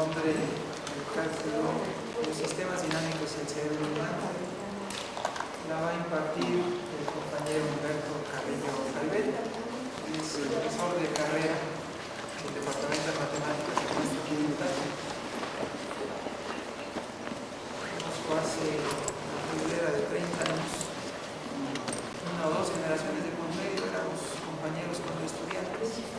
nombre del cálculo de los sistemas dinámicos del cerebro humano. La va a impartir el compañero Humberto Carrillo Calvet, que es profesor de carrera del Departamento de Matemáticas de nuestra facultad. Conozco hace una carrera de 30 años, una o dos generaciones de por medio, éramos compañeros cuando estudiantes.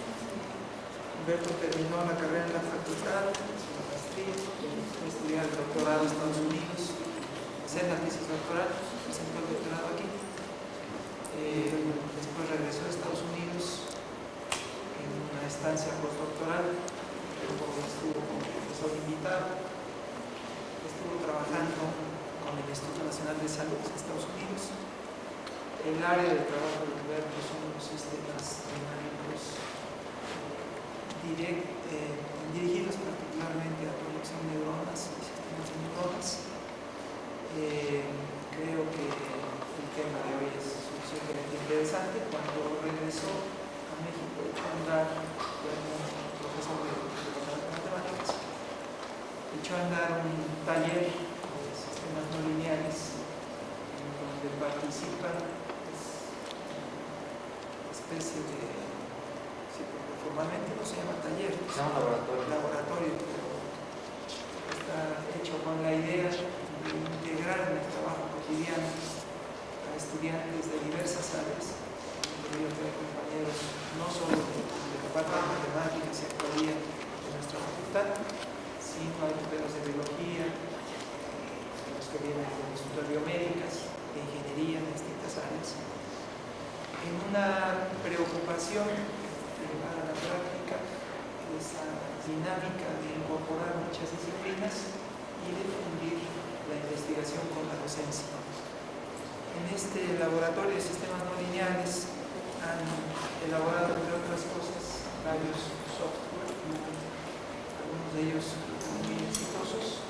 Humberto terminó la carrera en la facultad, hizo la maestría, fue a estudiar el doctorado en Estados Unidos, hacer la tesis doctoral, presentó el doctorado aquí. Después regresó a Estados Unidos en una estancia postdoctoral, estuvo como profesor invitado, estuvo trabajando con el Instituto Nacional de Salud de Estados Unidos. El área de trabajo de Humberto son los sistemas dinámicos dirigidos particularmente a producción de neuronas y sistemas de neuronas. Creo que el tema de hoy es suficientemente interesante. Cuando regresó a México, echó a andar, profesor de matemáticas, echó a andar un taller de sistemas no lineales en donde participan especie de, porque formalmente no se llama taller, se llama laboratorio, pero está hecho con la idea de integrar en el trabajo cotidiano a estudiantes de diversas áreas, incluidos compañeros no solo de la parte de matemáticas y actualidad de nuestra facultad, sino a los de biología, los que vienen del Instituto de Biomédicas, de ingeniería en distintas áreas, en una preocupación de llevar a la práctica esa dinámica de incorporar muchas disciplinas y de fundir la investigación con la docencia. En este laboratorio de sistemas no lineales han elaborado, entre otras cosas, varios software, algunos de ellos muy exitosos.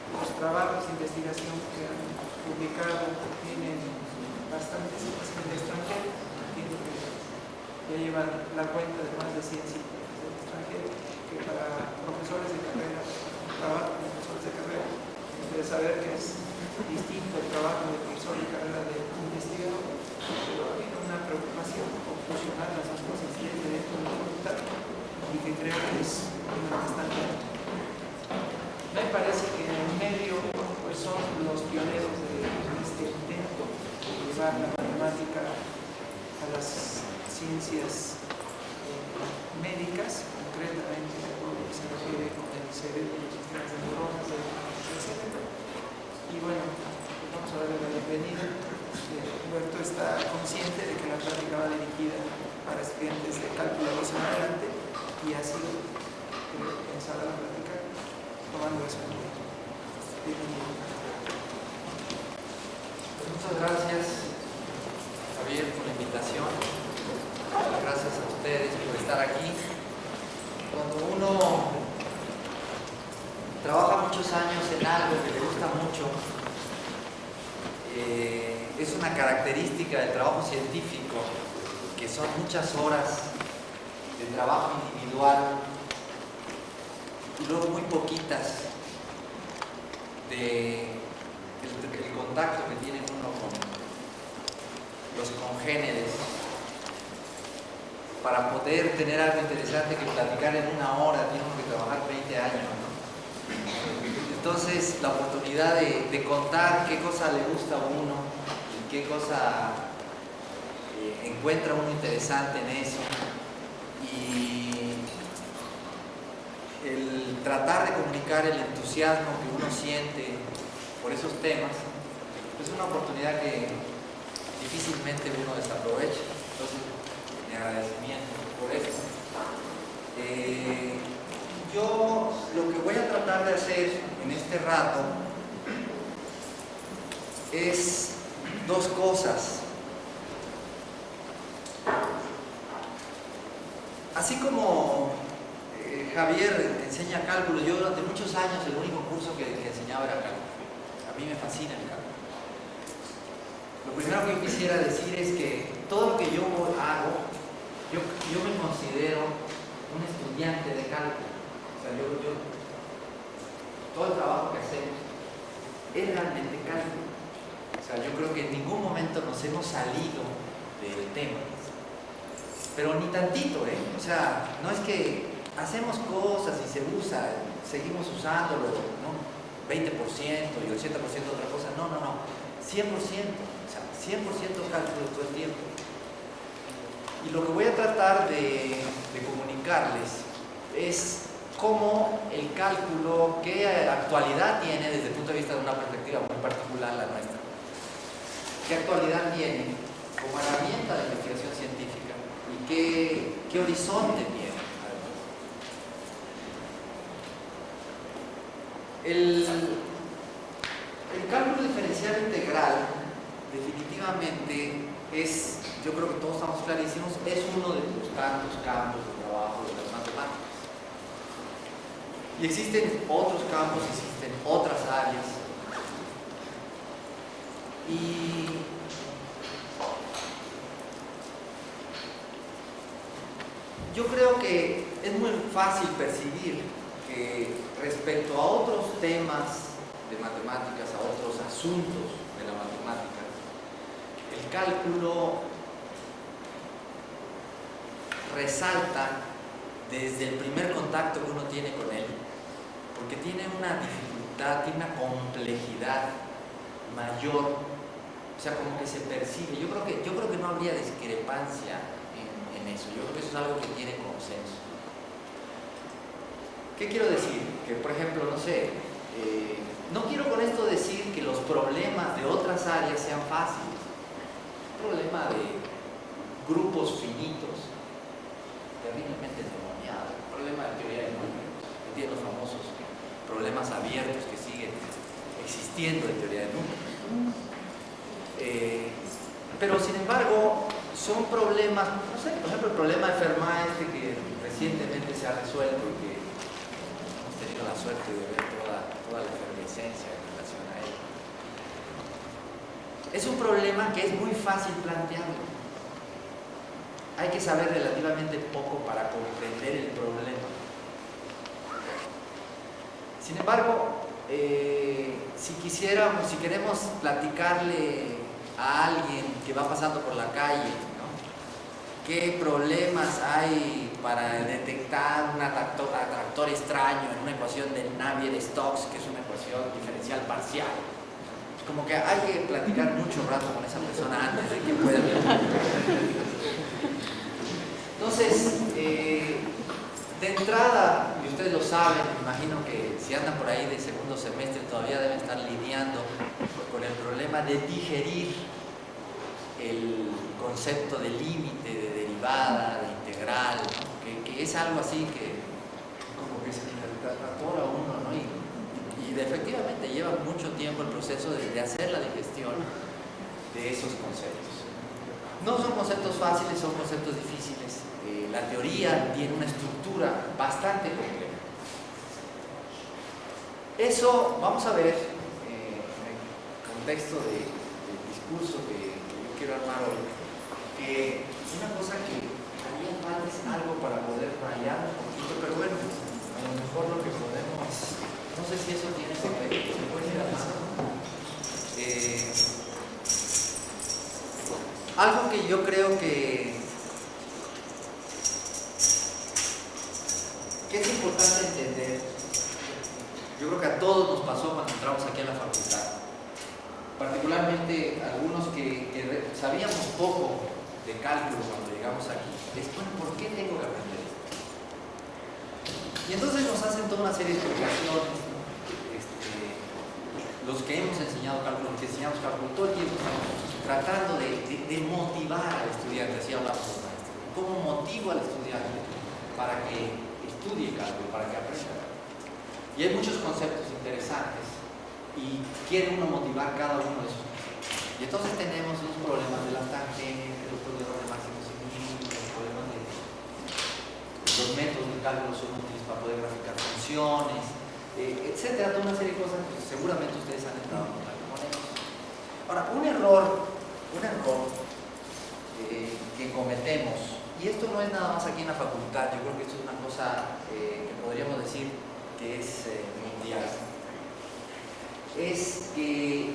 Los trabajos de investigación que han publicado tienen bastantes citas en el extranjero, entiendo que ya llevan la cuenta de más de 100 citas del extranjero, que para profesores de carrera, trabajo de profesores de carrera, debe saber que es distinto el trabajo de profesor de carrera de investigador, pero ha habido una preocupación por fusionar las dos cosas y el derecho de la facultad, y que creo que es bastante alto. Me parece que en el medio pues son los pioneros de este intento de llevar la matemática a las ciencias médicas, concretamente a todo lo que se refiere con el cerebro, los sistemas de neuronas del cerebro. Y bueno, pues vamos a darle la bienvenida. Humberto está consciente de que la plática va dirigida para estudiantes de cálculo 2 en adelante y ha sido pensada la plática tomando eso en cuenta. Bienvenido. Pues muchas gracias, Javier, por la invitación. Gracias a ustedes por estar aquí. Cuando uno trabaja muchos años en algo que le gusta mucho, es una característica del trabajo científico, que son muchas horas de trabajo individual y luego muy poquitas de el contacto que tiene uno con los congéneres para poder tener algo interesante que platicar en una hora. Tiene uno que trabajar 20 años, ¿no? Entonces la oportunidad de contar qué cosa le gusta a uno y qué cosa encuentra uno interesante en eso, y el tratar de comunicar el entusiasmo que uno siente por esos temas, es una oportunidad que difícilmente uno desaprovecha. Entonces, mi agradecimiento por eso. Yo lo que voy a tratar de hacer en este rato es dos cosas. Así como Javier enseña cálculo, yo durante muchos años el único curso que enseñaba era cálculo. A mí me fascina el cálculo. Lo primero que yo quisiera decir es que todo lo que yo hago, yo me considero un estudiante de cálculo. O sea, yo todo el trabajo que hacemos es realmente cálculo. O sea, yo creo que en ningún momento nos hemos salido del tema. Pero ni tantito, ¿eh? O sea, no es que hacemos cosas y se usa, seguimos usándolo, ¿no? 20% y 80% otra cosa. No, no, no. 100%. O sea, 100% cálculo todo el tiempo. Y lo que voy a tratar de comunicarles es cómo el cálculo, qué actualidad tiene desde el punto de vista de una perspectiva muy particular, la nuestra. ¿Qué actualidad tiene como herramienta de investigación científica? ¿Y qué horizonte tiene? El cálculo diferencial integral definitivamente es, yo creo que todos estamos clarísimos, es uno de los tantos campos de trabajo de las matemáticas. Y existen otros campos, existen otras áreas. Y yo creo que es muy fácil percibir que respecto a otros temas de matemáticas, a otros asuntos de la matemática, el cálculo resalta desde el primer contacto que uno tiene con él, porque tiene una dificultad, tiene una complejidad mayor, o sea, como que se percibe. Yo creo que no habría discrepancia en eso. Yo creo que eso es algo que tiene consenso. ¿Qué quiero decir? Que, por ejemplo, no sé, no quiero con esto decir que los problemas de otras áreas sean fáciles. El problema de grupos finitos, terriblemente endemoniado. El problema de teoría de números, los famosos problemas abiertos que siguen existiendo de teoría de números. Pero sin embargo, son problemas, no sé, por ejemplo, el problema de Fermat que recientemente se ha resuelto y que hemos tenido la suerte de ver toda la efervescencia en relación a él. Es un problema que es muy fácil plantearlo. Hay que saber relativamente poco para comprender el problema. Sin embargo, si queremos platicarle a alguien que va pasando por la calle, ¿no?, qué problemas hay para detectar un atractor extraño en una ecuación de Navier-Stokes, que es una ecuación diferencial parcial. Como que hay que platicar mucho rato con esa persona antes de que pueda ver. Entonces, de entrada, y ustedes lo saben, me imagino que si andan por ahí de segundo semestre todavía deben estar lidiando con el problema de digerir el concepto de límite, de derivada, de integral, ¿no?, que es algo así que como que se atora uno, ¿no? Y efectivamente lleva mucho tiempo el proceso de hacer la digestión de esos conceptos. No son conceptos fáciles, son conceptos difíciles. La teoría tiene una estructura bastante compleja. Eso vamos a ver en el contexto del discurso que yo quiero armar hoy, que una cosa que haría falta es algo para poder rayar un poquito, pero bueno, a lo mejor lo que podemos, no sé si eso tiene efecto, se puede ir a mano. Algo que yo creo que es importante entender, yo creo que a todos nos pasó cuando entramos aquí a la facultad, particularmente algunos que sabíamos poco de cálculo cuando llegamos aquí, es, bueno, ¿por qué tengo que aprender esto? Y entonces nos hacen toda una serie de explicaciones. Los que hemos enseñado cálculo, los que enseñamos cálculo, todo el tiempo estamos tratando de motivar al estudiante, así hablamos los maestros. ¿Cómo motivo al estudiante para que estudie cálculo, para que aprenda? Y hay muchos conceptos interesantes y quiere uno motivar cada uno de esos conceptos. Y entonces tenemos los problemas de las tangentes, los problemas de máximos y mínimos, los problemas de los métodos de cálculo son útiles para poder graficar funciones, etcétera, toda una serie de cosas que seguramente ustedes han entrado en contacto con ellos. Ahora, un error que cometemos, y esto no es nada más aquí en la facultad, yo creo que esto es una cosa que podríamos decir que es mundial, es que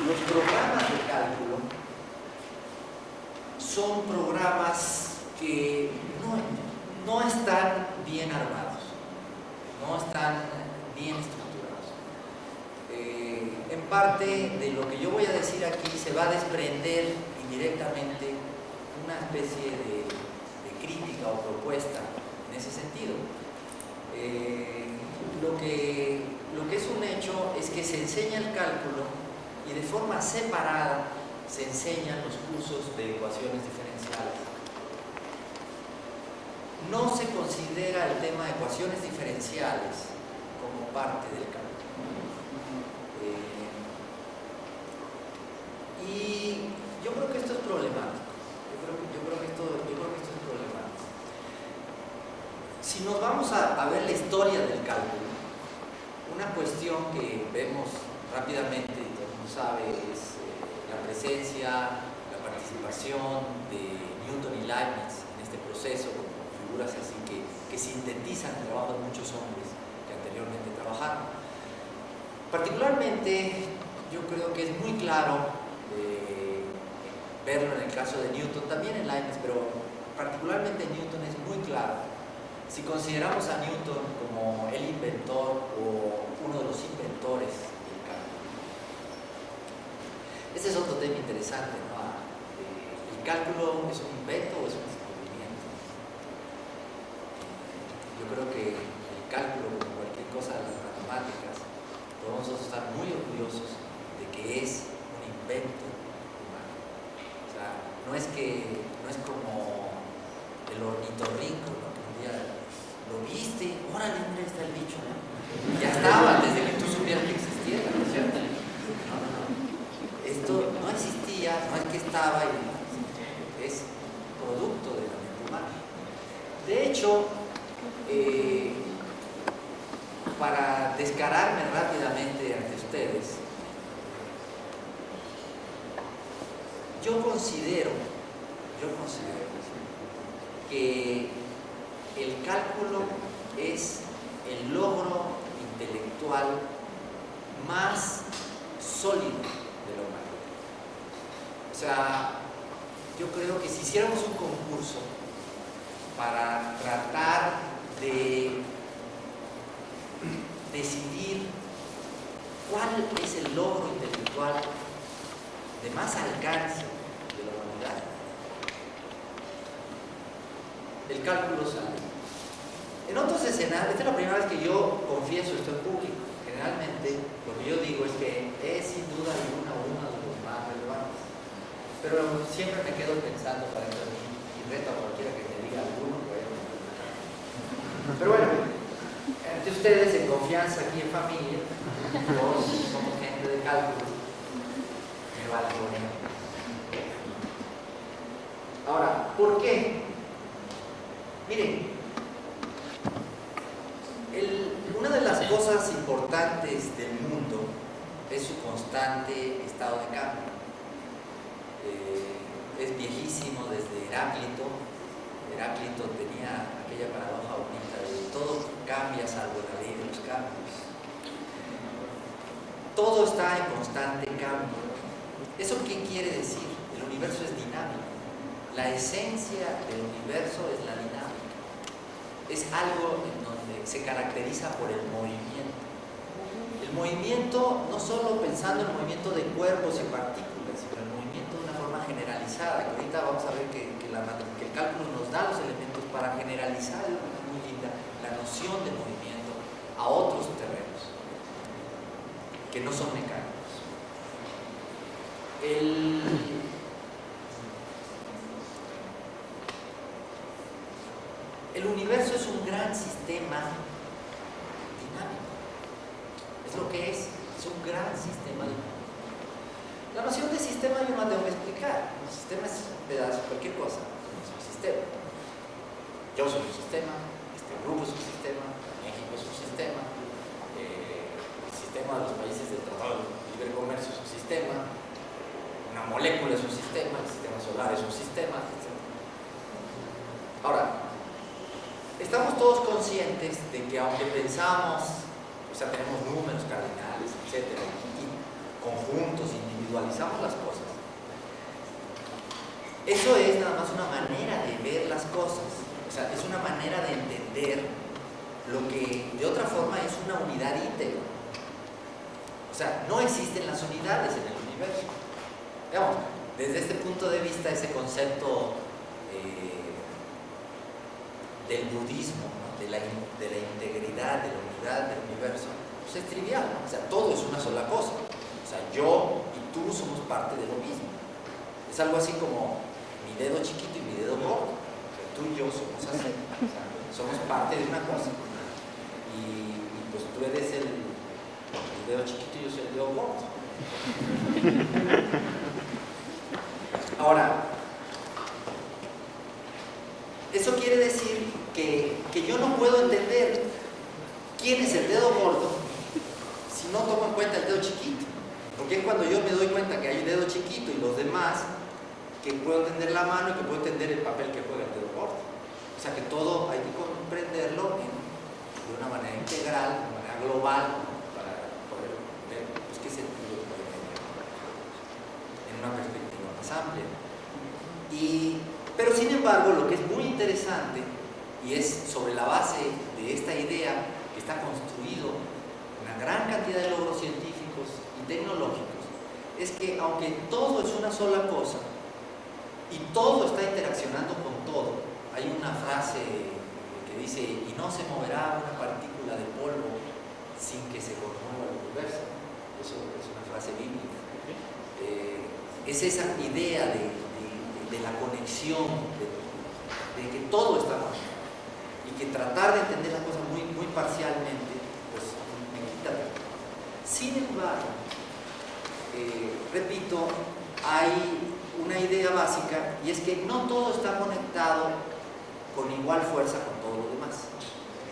los programas de cálculo son programas que no están bien armados, no están bien estructurados. En parte de lo que yo voy a decir aquí se va a desprender indirectamente una especie de crítica o propuesta en ese sentido. Lo que es un hecho es que se enseña el cálculo y de forma separada se enseñan los cursos de ecuaciones diferenciales. No se considera el tema de ecuaciones diferenciales como parte del cálculo. Y yo creo que esto es problemático. Yo creo que esto es problemático. Si nos vamos a ver la historia del cálculo, una cuestión que vemos rápidamente, y todo el mundo sabe, es la presencia, la participación de Newton y Leibniz en este proceso, con figuras así que sintetizan el trabajo de muchos hombres que anteriormente trabajaron. Particularmente, yo creo que es muy claro verlo en el caso de Newton, también en Leibniz, pero particularmente en Newton es muy claro. Si consideramos a Newton como el inventor o uno de los inventores del cálculo. Ese es otro tema interesante, ¿no? ¿El cálculo es un invento o es un descubrimiento? Yo creo que el cálculo, como cualquier cosa de las matemáticas, podemos nosotros estar muy orgullosos de que es un invento humano. O sea, no es como el ornitorrinco, ¿no? Que un día lo viste, órale, mira, está el bicho, ¿no? Ya estaba antes de que tú supieras que existiera, ¿no es cierto? No. Esto no existía, no es que estaba, es producto de la mente humana. De hecho, para descararme rápidamente ante ustedes, yo considero que el cálculo es el logro intelectual más sólido de la humanidad. O sea, yo creo que si hiciéramos un concurso para tratar de decidir cuál es el logro intelectual de más alcance de la humanidad, el cálculo sale. En otros escenarios, esta es la primera vez que yo confieso esto en público. Generalmente lo que yo digo es que es sin duda alguna uno de los más relevantes, pero siempre me quedo pensando para esto y reto a cualquiera que me diga alguno que vaya a preguntar. Pero bueno, ante ustedes en confianza aquí en familia, todos somos gente de cálculo, me vale poner. Ahora, ¿por qué? Miren, una de las cosas importantes del mundo es su constante estado de cambio. Es viejísimo desde Heráclito. Heráclito tenía aquella paradoja bonita de todo cambia salvo la ley de los cambios. Todo está en constante cambio. ¿Eso qué quiere decir? El universo es dinámico. La esencia del universo es la dinámica. Es algo en donde se caracteriza por el movimiento. El movimiento, no solo pensando en el movimiento de cuerpos y partículas, sino el movimiento de una forma generalizada. Que ahorita vamos a ver que el cálculo nos da los elementos para generalizar de una manera muy linda la noción de movimiento a otros terrenos que no son mecánicos. El universo es un gran sistema dinámico. Es lo que es un gran sistema dinámico. La noción de sistema yo no la tengo que explicar. Un sistema es un pedazo, cualquier cosa. Es un sistema. Yo soy un sistema, este grupo es un sistema, México es un sistema, el sistema de los países del Tratado de Libre Comercio es un sistema, una molécula es un sistema, el sistema solar es un sistema, etc. Ahora, estamos todos conscientes de que aunque pensamos, sea, tenemos números cardinales, etcétera, y conjuntos, individualizamos las cosas. Eso es nada más una manera de ver las cosas, o sea, es una manera de entender lo que de otra forma es una unidad íntegra. O sea, no existen las unidades en el universo. Digamos, desde este punto de vista, ese concepto del budismo, ¿no? de la integridad, de la unidad del universo, pues es trivial, ¿no? O sea, todo es una sola cosa. O sea, yo y tú somos parte de lo mismo. Es algo así como mi dedo chiquito y mi dedo gordo. O sea, tú y yo somos así. O sea, somos parte de una cosa. Y pues tú eres el dedo chiquito y yo soy el dedo gordo. Ahora, eso quiere decir que yo no puedo entender quién es el dedo gordo si no tomo en cuenta el dedo chiquito. Porque es cuando yo me doy cuenta que hay un dedo chiquito y los demás, que puedo entender la mano y que puedo entender el papel que juega el dedo gordo. O sea que todo hay que comprenderlo de una manera integral, de una manera global, para poder ver pues, qué sentido puede tener en una perspectiva más amplia. Pero sin embargo, lo que es muy interesante, y es sobre la base de esta idea que está construido una gran cantidad de logros científicos y tecnológicos, es que aunque todo es una sola cosa y todo está interaccionando con todo, hay una frase que dice, y no se moverá una partícula de polvo sin que se conmueva el universo. Eso es una frase bíblica. Es esa idea de la conexión, de que todo está mal y que tratar de entender las cosas muy, muy parcialmente, pues me quita tiempo. Sin embargo, repito, hay una idea básica y es que no todo está conectado con igual fuerza con todo lo demás.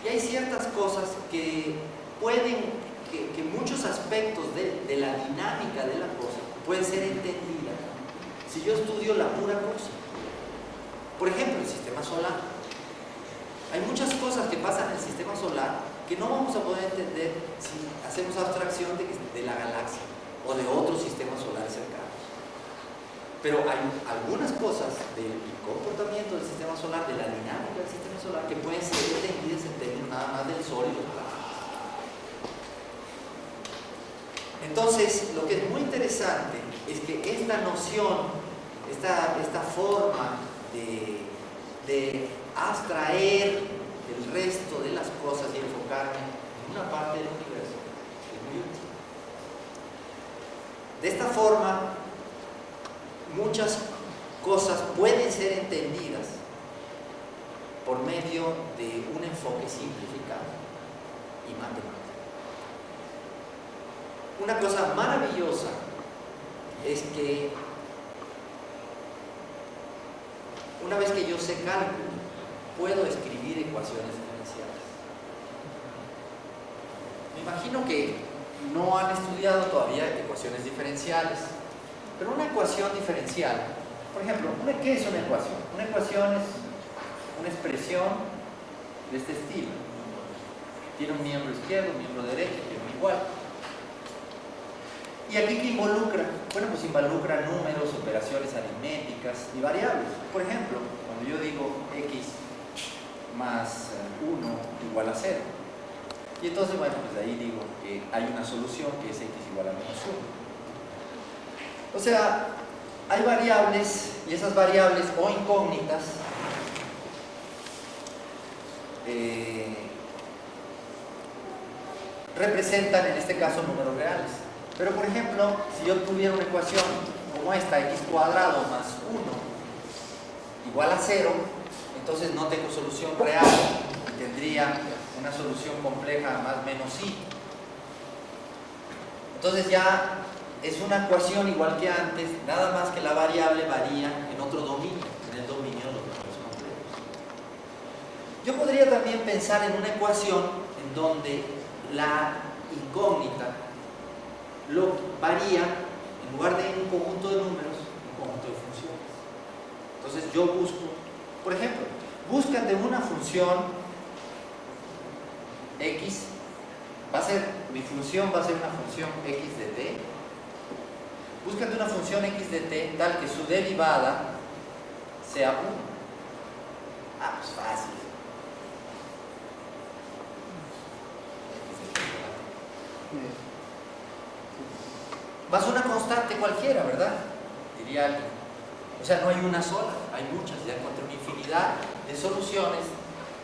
Y hay ciertas cosas que pueden, que muchos aspectos de la dinámica de la cosa pueden ser entendidas si yo estudio la pura cosa. Por ejemplo, el sistema solar. Hay muchas cosas que pasan en el sistema solar que no vamos a poder entender si hacemos abstracción de la galaxia o de otros sistemas solares cercanos. Pero hay algunas cosas del comportamiento del sistema solar, de la dinámica del sistema solar, que pueden ser entendidas en términos nada más del Sol y los planetas. Entonces, lo que es muy interesante es que esta noción, esta forma de abstraer el resto de las cosas y enfocarme en una parte del universo es muy útil. De esta forma, muchas cosas pueden ser entendidas por medio de un enfoque simplificado y matemático. Una cosa maravillosa es que una vez que yo sé cálculo, puedo escribir ecuaciones diferenciales. Me imagino que no han estudiado todavía ecuaciones diferenciales, pero una ecuación diferencial, por ejemplo, ¿qué es una ecuación? Una ecuación es una expresión de este estilo. Tiene un miembro izquierdo, un miembro derecho, tiene un igual. ¿Y aquí qué involucra? Bueno, pues involucra números, operaciones aritméticas y variables. Por ejemplo, cuando yo digo x más 1 igual a 0. Y entonces, bueno, pues de ahí digo que hay una solución que es x igual a menos 1. O sea, hay variables y esas variables o incógnitas representan en este caso números reales. Pero por ejemplo, si yo tuviera una ecuación como esta, x cuadrado más 1 igual a 0, entonces no tengo solución real, tendría una solución compleja más menos i. Entonces ya es una ecuación igual que antes, nada más que la variable varía en otro dominio, en el dominio de los números complejos. Yo podría también pensar en una ecuación en donde la incógnita varía, en lugar de un conjunto de números, un conjunto de funciones. Entonces yo busco, por ejemplo, búscate una función x mi función va a ser una función x de t. Búscate una función x de t tal que su derivada sea 1. Ah, pues fácil. Va a ser una constante cualquiera, ¿verdad? Diría alguien. O sea, no hay una sola, hay muchas. Ya encontré una infinidad de soluciones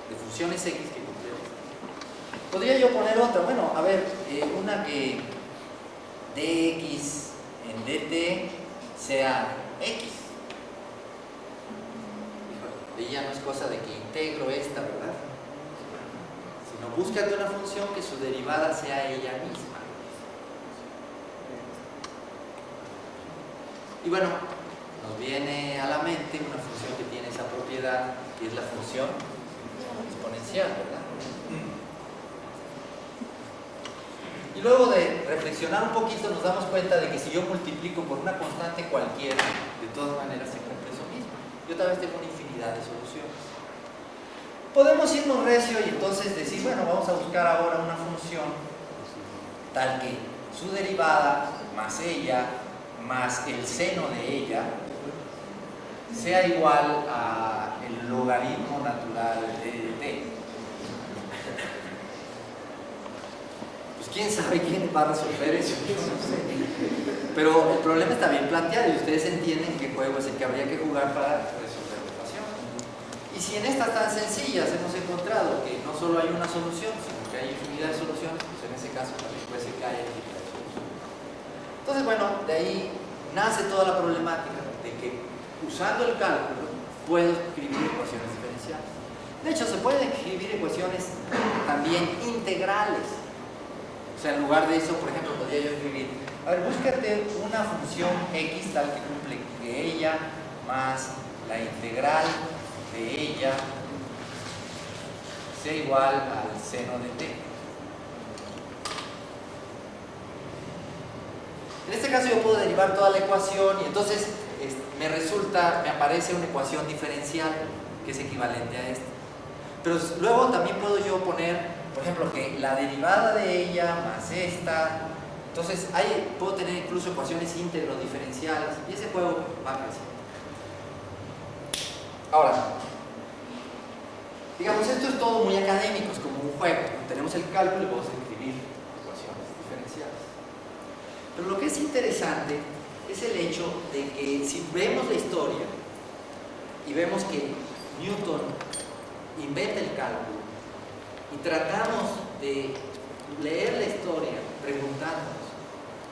de funciones x que cumplen. Podría yo poner otra. Bueno, a ver, una que dx en dt sea x. Híjole, ya no es cosa de que integro esta, ¿verdad? Sino búscate una función que su derivada sea ella misma. Y bueno, nos viene a la mente una función que tiene esa propiedad, que es la función exponencial, ¿verdad? Y luego de reflexionar un poquito nos damos cuenta de que si yo multiplico por una constante cualquiera, de todas maneras se cumple eso mismo. Yo tal vez tengo una infinidad de soluciones. Podemos irnos recio y entonces decir, bueno, vamos a buscar ahora una función tal que su derivada más ella más el seno de ella sea igual a el logaritmo natural de t. Pues quién sabe quién va a resolver eso, yo no sé. Pero el problema está bien planteado y ustedes entienden qué juego es el que habría que jugar para resolver la ecuación. Y si en estas tan sencillas hemos encontrado que no solo hay una solución, sino que hay infinidad de soluciones, pues en ese caso también puede ser que haya infinidad de soluciones. Entonces, bueno, de ahí nace toda la problemática de que usando el cálculo puedo escribir ecuaciones diferenciales. De hecho, se pueden escribir ecuaciones también integrales. O sea, en lugar de eso, por ejemplo, podría yo escribir, a ver, búscate una función x tal que cumple que ella más la integral de ella sea igual al seno de t. En este caso yo puedo derivar toda la ecuación y entonces me aparece una ecuación diferencial que es equivalente a esta. Pero luego también puedo yo poner, por ejemplo, que la derivada de ella más esta. Entonces puedo tener incluso ecuaciones íntegro diferenciales y ese juego va creciendo. Ahora, digamos, esto es todo muy académico, es como un juego. Tenemos el cálculo y vamos a escribir ecuaciones diferenciales. Pero lo que es interesante es el hecho de que si vemos la historia y vemos que Newton inventa el cálculo y tratamos de leer la historia preguntándonos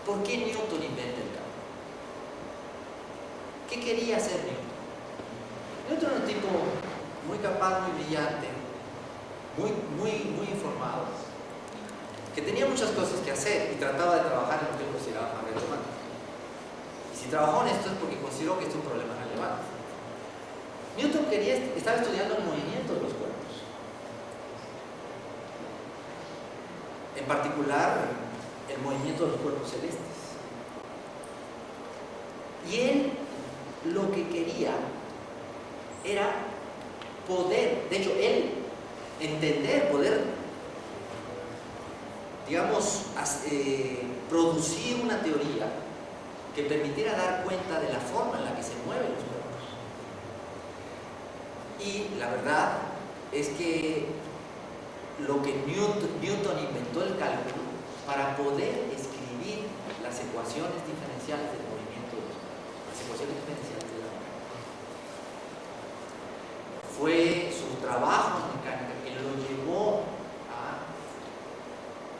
¿por qué Newton inventa el cálculo? ¿Qué quería hacer Newton? Newton era un tipo muy capaz, muy brillante, muy informado, que tenía muchas cosas que hacer y trataba de trabajar en lo que él consideraba más relevante. Y si trabajó en esto es porque consideró que esto es un problema relevante. Newton estaba estudiando el movimiento de los cuerpos. En particular, el movimiento de los cuerpos celestes. Y él lo que quería era poder, de hecho, él entender, poder, digamos, producir una teoría que permitiera dar cuenta de la forma en la que se mueven los cuerpos. Y la verdad es que lo que Newton inventó el cálculo para poder escribir las ecuaciones diferenciales del movimiento de los cuerpos, las ecuaciones diferenciales de la mecánica. Fue su trabajo en mecánica que lo llevó a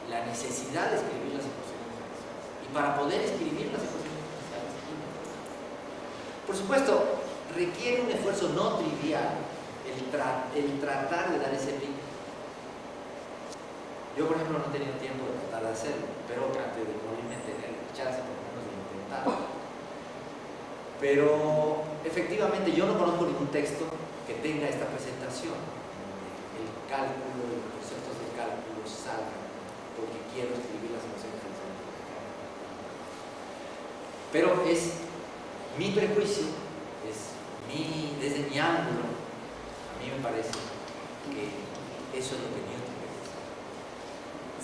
la necesidad de escribir las ecuaciones diferenciales. Y para poder escribir las ecuaciones diferenciales, por supuesto, requiere un esfuerzo no trivial el tratar de dar ese pico. Yo, por ejemplo, no he tenido tiempo de tratar de hacerlo, pero antes de morirme tener chance por lo menos de intentarlo. Pero efectivamente yo no conozco ningún texto que tenga esta presentación. El cálculo, los conceptos del cálculo salgan porque quiero escribir las ecuaciones diferenciales. Pero es mi prejuicio, desde mi ángulo, a mí me parece que eso es lo que Newton quería.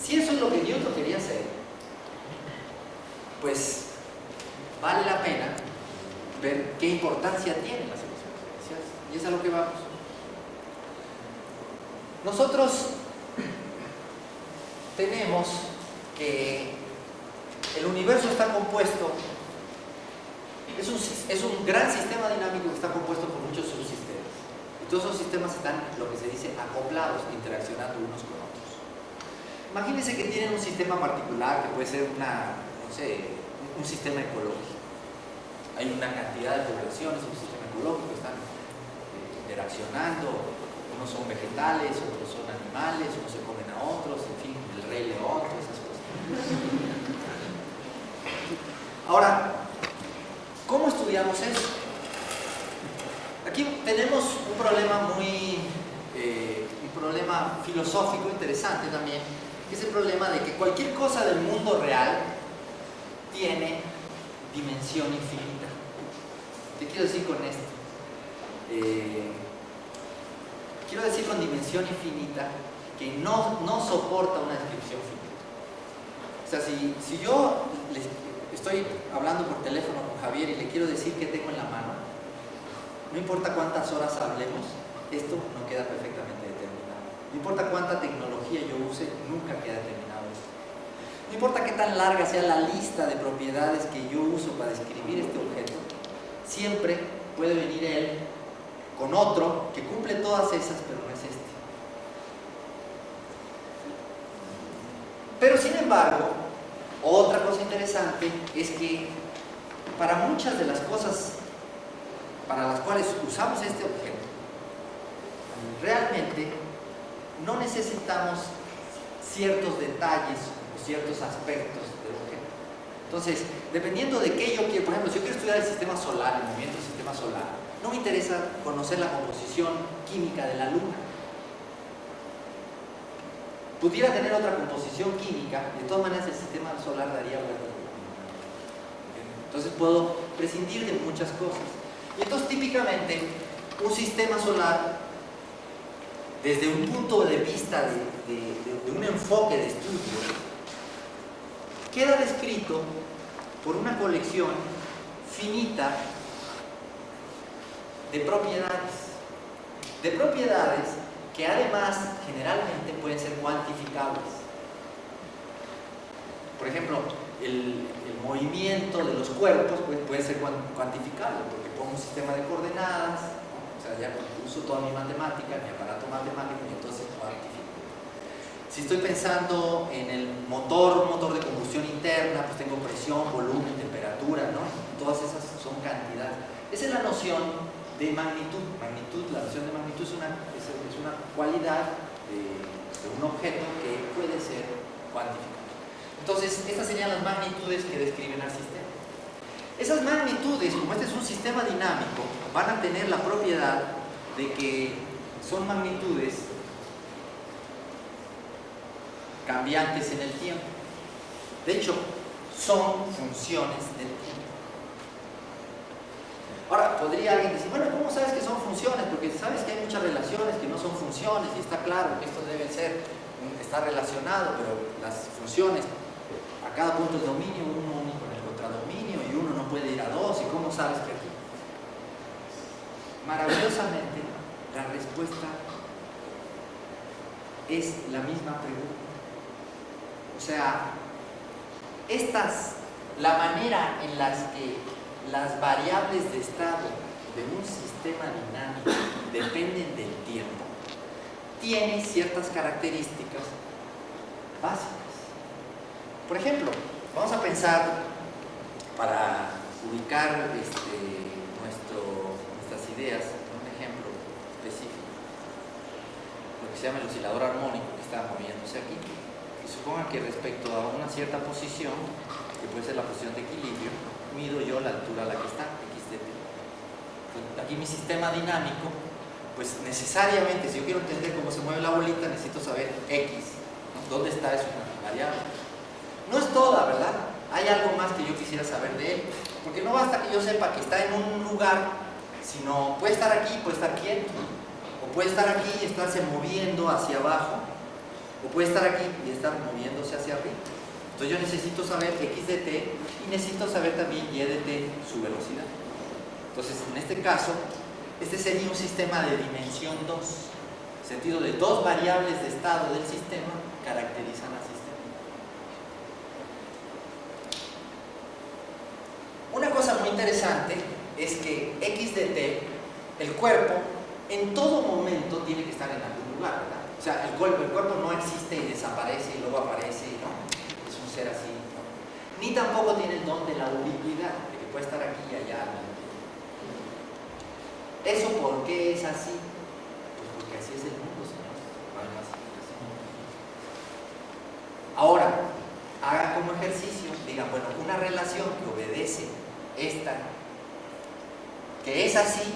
Si eso es lo que Newton quería hacer, pues vale la pena ver qué importancia tienen las ecuaciones diferenciales. Y es a lo que vamos. Nosotros tenemos que el universo está compuesto, es un gran sistema dinámico que está compuesto por muchos subsistemas. Y todos esos sistemas están, lo que se dice, acoplados, interaccionando unos con otros. Imagínense que tienen un sistema particular que puede ser un sistema ecológico. Hay una cantidad de poblaciones en un sistema ecológico que están interaccionando. Unos son vegetales, otros son animales, unos se comen a otros, en fin, el rey león, todas esas cosas. Ahora, ¿cómo estudiamos eso? Aquí tenemos un problema un problema filosófico interesante también, que es el problema de que cualquier cosa del mundo real tiene dimensión infinita. ¿Qué quiero decir con esto? Quiero decir con dimensión infinita que no soporta una descripción finita. O sea, si yo estoy hablando por teléfono con Javier y le quiero decir qué tengo en la mano, no importa cuántas horas hablemos, esto no queda perfectamente determinado. No importa cuánta tecnología yo use, nunca queda determinado esto. No importa qué tan larga sea la lista de propiedades que yo uso para describir este objeto, siempre puede venir él con otro que cumple todas esas, pero no es este. Pero sin embargo, otra cosa interesante es que para muchas de las cosas para las cuales usamos este objeto, realmente no necesitamos ciertos detalles o ciertos aspectos del objeto. Entonces, dependiendo de qué yo quiero, por ejemplo, si yo quiero estudiar el sistema solar, el movimiento del sistema solar, no me interesa conocer la composición química de la Luna. Pudiera tener otra composición química, de todas maneras el sistema solar daría vuelta. Entonces puedo prescindir de muchas cosas. Y entonces típicamente un sistema solar, desde un punto de vista de un enfoque de estudio, queda descrito por una colección finita de propiedades que además generalmente pueden ser cuantificables. Por ejemplo, el movimiento de los cuerpos puede ser cuantificable, porque pongo un sistema de coordenadas, ¿no? O sea, ya uso toda mi matemática, mi aparato matemático, y entonces cuantifico. Si estoy pensando en el motor de combustión interna, pues tengo presión, volumen, temperatura, ¿no? Todas esas son cantidades. Esa es la noción de magnitud. La noción de magnitud es una cualidad de un objeto que puede ser cuantificado. Entonces, estas serían las magnitudes que describen al sistema. Esas magnitudes, como este es un sistema dinámico, van a tener la propiedad de que son magnitudes cambiantes en el tiempo. De hecho, son funciones del tiempo. Ahora, podría alguien decir, bueno, ¿cómo sabes que son funciones? Porque sabes que hay muchas relaciones que no son funciones y está claro que esto debe está relacionado, pero las funciones a cada punto del dominio, uno único en el contradominio y uno no puede ir a dos, ¿y cómo sabes que aquí? Maravillosamente, la respuesta es la misma pregunta. O sea, la manera en las que las variables de estado de un sistema dinámico dependen del tiempo, tiene ciertas características básicas. Por ejemplo, vamos a pensar, para ubicar nuestras ideas en un ejemplo específico, lo que se llama el oscilador armónico que está moviéndose aquí. Y supongan que respecto a una cierta posición, que puede ser la posición de equilibrio, mido yo la altura a la que está, x de t. Aquí mi sistema dinámico, pues necesariamente, si yo quiero entender cómo se mueve la bolita, necesito saber x, ¿no? ¿Dónde está? Es una variable. No es toda, ¿verdad? Hay algo más que yo quisiera saber de él, porque no basta que yo sepa que está en un lugar, sino puede estar aquí, puede estar quieto, o puede estar aquí y estarse moviendo hacia abajo, O puede estar aquí y estar moviéndose hacia arriba. Entonces yo necesito saber x de t y necesito saber también y de t, su velocidad. Entonces, en este caso, este sería un sistema de dimensión 2. En sentido de dos variables de estado del sistema caracterizan al sistema. Una cosa muy interesante es que x de t, el cuerpo, en todo momento tiene que estar en algún lugar, ¿verdad? O sea, el cuerpo no existe y desaparece y luego aparece, ¿no? Es un ser así, ¿no? Ni tampoco tiene el don de la ubicuidad, de que puede estar aquí y allá. ¿Eso por qué es así? Pues porque así es el mundo, señor. No hay más explicación. Ahora, haga como ejercicio, digan, bueno, una relación que obedece esta, que es así,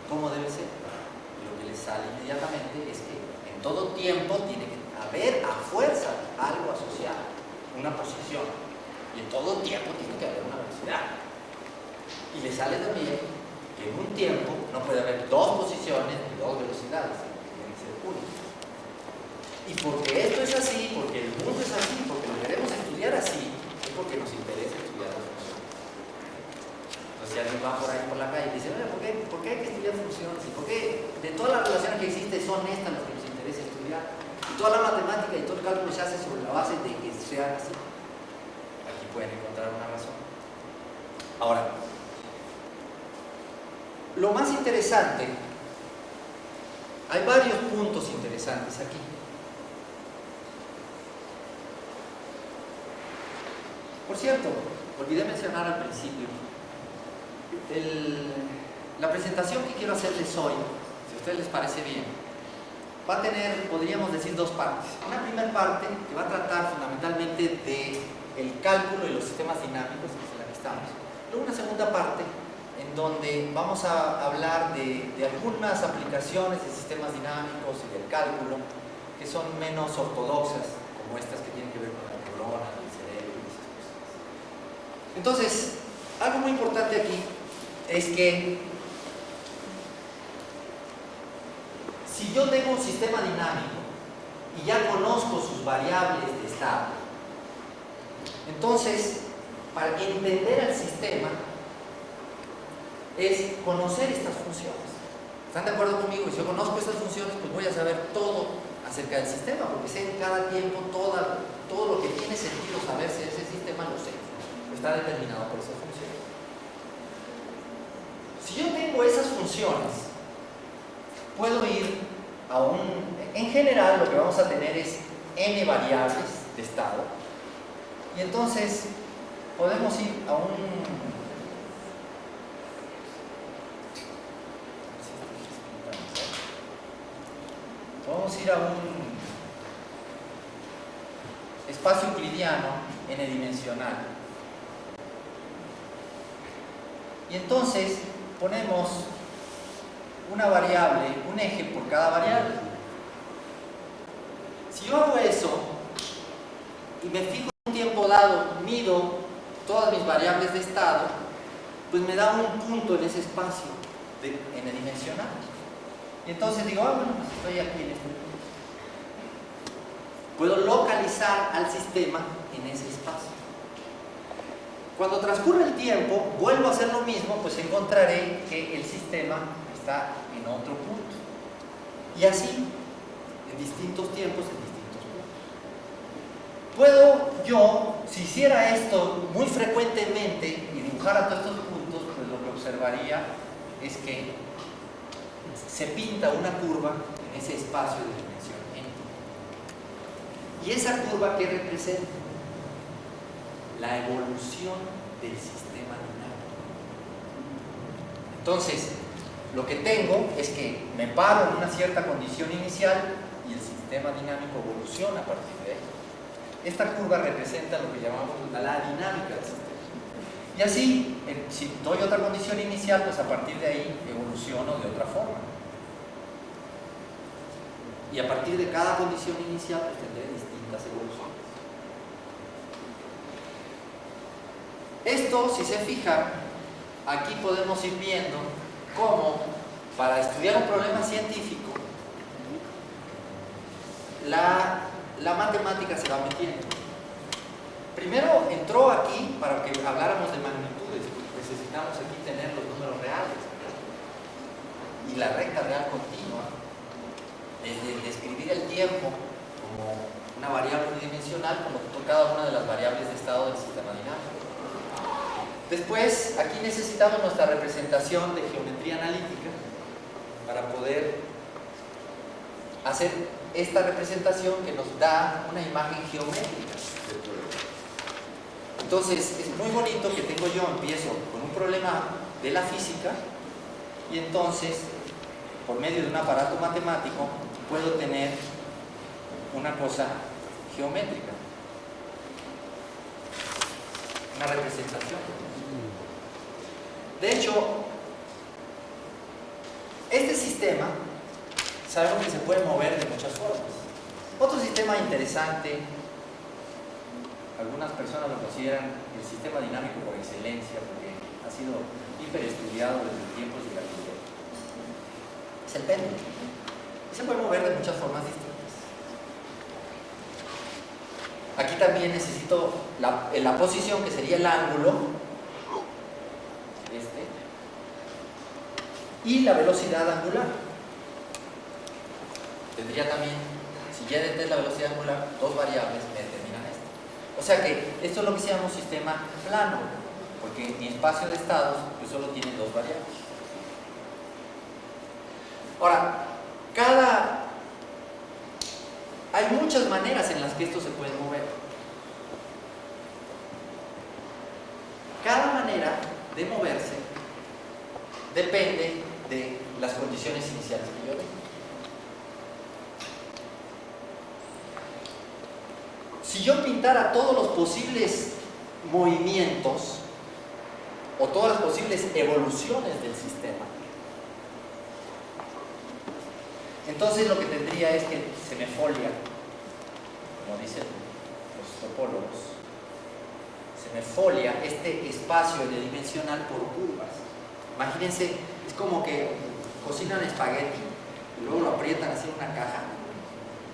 ¿cómo debe ser? Y lo que les sale inmediatamente es que en todo tiempo tiene que haber a fuerza algo asociado, una posición, y en todo tiempo tiene que haber una velocidad. Y le sale también que en un tiempo no puede haber dos posiciones ni dos velocidades, tienen que ser únicas. Y porque esto es así, porque el mundo es así, porque lo queremos estudiar así, es porque nos interesa estudiar las funciones. Entonces, si alguien va por ahí por la calle y dice, oye, ¿por qué hay que estudiar funciones? ¿Y por qué de todas las relaciones que existen son estas las que nos interesa estudiar? Y toda la matemática y todo el cálculo se hace sobre la base de que sean así. Aquí pueden encontrar una razón. Ahora, lo más interesante, hay varios puntos interesantes aquí. Por cierto, olvidé mencionar al principio, la presentación que quiero hacerles hoy, si a ustedes les parece bien, va a tener, podríamos decir, dos partes. Una primera parte que va a tratar fundamentalmente del cálculo y los sistemas dinámicos, que es en la que estamos. Luego una segunda parte en donde vamos a hablar de algunas aplicaciones de sistemas dinámicos y del cálculo que son menos ortodoxas, como estas que tienen que ver con la neurona, el cerebro y esas cosas. Entonces, algo muy importante aquí es que si yo tengo un sistema dinámico y ya conozco sus variables de estado, entonces, para entender el sistema, es conocer estas funciones. ¿Están de acuerdo conmigo? Y si yo conozco estas funciones, pues voy a saber todo acerca del sistema, porque sé en cada tiempo todo lo que tiene sentido saberse de ese sistema, lo sé. Está determinado por esas funciones. Si yo tengo esas funciones, puedo ir a en general lo que vamos a tener es n variables de estado, y entonces podemos ir a un espacio euclidiano n-dimensional. Y entonces ponemos una variable, un eje por cada variable. Si yo hago eso y me fijo en un tiempo dado, mido todas mis variables de estado, pues me da un punto en ese espacio de n-dimensional. Y entonces digo, bueno, pues estoy aquí en este punto. Puedo localizar al sistema en ese espacio. Cuando transcurre el tiempo, vuelvo a hacer lo mismo, pues encontraré que el sistema está en otro punto. Y así, en distintos tiempos, en distintos puntos. Puedo yo, si hiciera esto muy frecuentemente y dibujara todos estos puntos, pues lo que observaría es que se pinta una curva en ese espacio de dimensión n. ¿Y esa curva qué representa? La evolución del sistema dinámico. Entonces, lo que tengo es que me paro en una cierta condición inicial y el sistema dinámico evoluciona a partir de ahí. Esta curva representa lo que llamamos la dinámica del sistema. Y así, si doy otra condición inicial, pues a partir de ahí evoluciono de otra forma. Y a partir de cada condición inicial, pues tendré distintas evoluciones. Esto, si se fijan, aquí podemos ir viendo cómo, para estudiar un problema científico, la la matemática se va metiendo. Primero entró aquí para que habláramos de magnitudes. Necesitamos aquí tener los números reales y la recta real continua. Describir el tiempo como una variable unidimensional, como cada una de las variables de estado del sistema dinámico. Después, aquí necesitamos nuestra representación de geometría analítica para poder hacer esta representación que nos da una imagen geométrica del problema. Entonces, es muy bonito que empiezo con un problema de la física y entonces, por medio de un aparato matemático, puedo tener una cosa geométrica, una representación. De hecho, este sistema sabemos que se puede mover de muchas formas. Otro sistema interesante, algunas personas lo consideran el sistema dinámico por excelencia porque ha sido hiperestudiado desde tiempos de Galileo, es el péndulo. Se puede mover de muchas formas distintas. Aquí también necesito la posición, que sería el ángulo, y la velocidad angular. Tendría también, si ya es la velocidad angular, dos variables me determinan esto. O sea que esto es lo que se llama un sistema plano, porque mi espacio de estados pues solo tiene dos variables. Ahora, hay muchas maneras en las que esto se puede mover. Cada manera de moverse depende de las condiciones iniciales que yo tengo. Si yo pintara todos los posibles movimientos o todas las posibles evoluciones del sistema, entonces lo que tendría es que se me folia, como dicen los topólogos, se me folia este espacio tridimensional por curvas. Imagínense, es como que cocinan espagueti y luego lo aprietan así en una caja,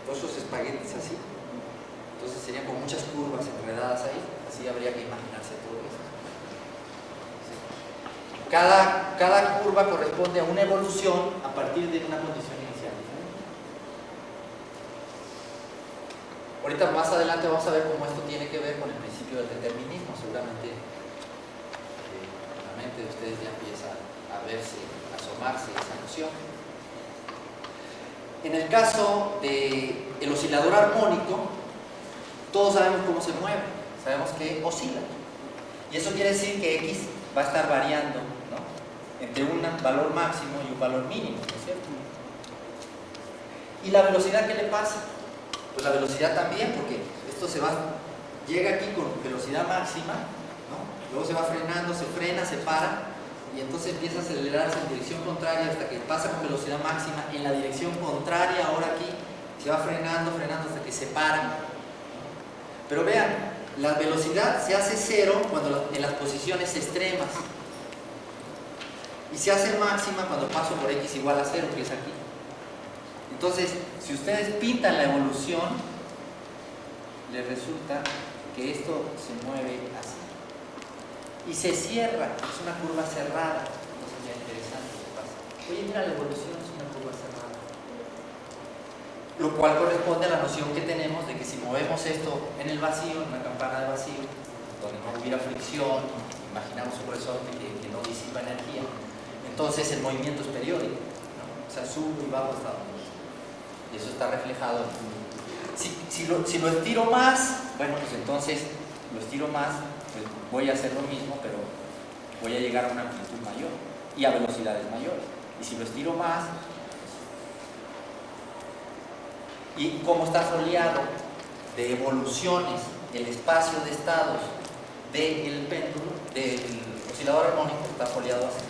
todos esos espaguetis así. Entonces serían con muchas curvas enredadas ahí, así habría que imaginarse todo eso. ¿Sí? Cada curva corresponde a una evolución a partir de una condición inicial. Ahorita más adelante vamos a ver cómo esto tiene que ver con el principio del determinismo. Seguramente la mente de ustedes ya empieza a verse, a asomarse esa noción. En el caso del oscilador armónico, todos sabemos cómo se mueve, sabemos que oscila. Y eso quiere decir que X va a estar variando, ¿no?, entre un valor máximo y un valor mínimo, ¿no es cierto? ¿Y la velocidad qué le pasa? Pues la velocidad también, porque esto llega aquí con velocidad máxima, ¿no?, luego se va frenando, se frena, se para, y entonces empieza a acelerarse en dirección contraria hasta que pasa con velocidad máxima en la dirección contraria. Ahora aquí se va frenando hasta que se para. Pero vean, la velocidad se hace cero en las posiciones extremas y se hace máxima cuando paso por X igual a 0, que es aquí. Entonces, si ustedes pintan la evolución, les resulta que esto se mueve así y se cierra, es una curva cerrada. Entonces ya interesante lo que pasa. Oye, mira, la evolución es una curva cerrada, lo cual corresponde a la noción que tenemos de que si movemos esto en el vacío, en una campana de vacío, donde no hubiera fricción, imaginamos un resorte que no disipa energía, entonces el movimiento es periódico, ¿no? O sea, subo y bajo hasta donde. Y eso está reflejado. Si lo estiro más, bueno, pues entonces lo estiro más, pues voy a hacer lo mismo, pero voy a llegar a una amplitud mayor y a velocidades mayores. Y si lo estiro más, y como está foliado de evoluciones el espacio de estados del péndulo, del oscilador armónico, está foliado así.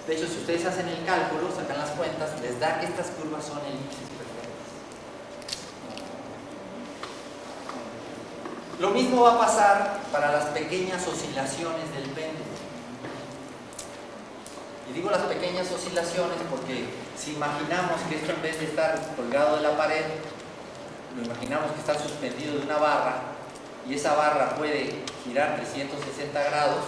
De hecho, si ustedes hacen el cálculo, sacan las cuentas, les da que estas curvas son elipses perfectas. Lo mismo va a pasar para las pequeñas oscilaciones del péndulo. Y digo las pequeñas oscilaciones porque si imaginamos que esto, en vez de estar colgado de la pared, lo imaginamos que está suspendido de una barra y esa barra puede girar 360 grados,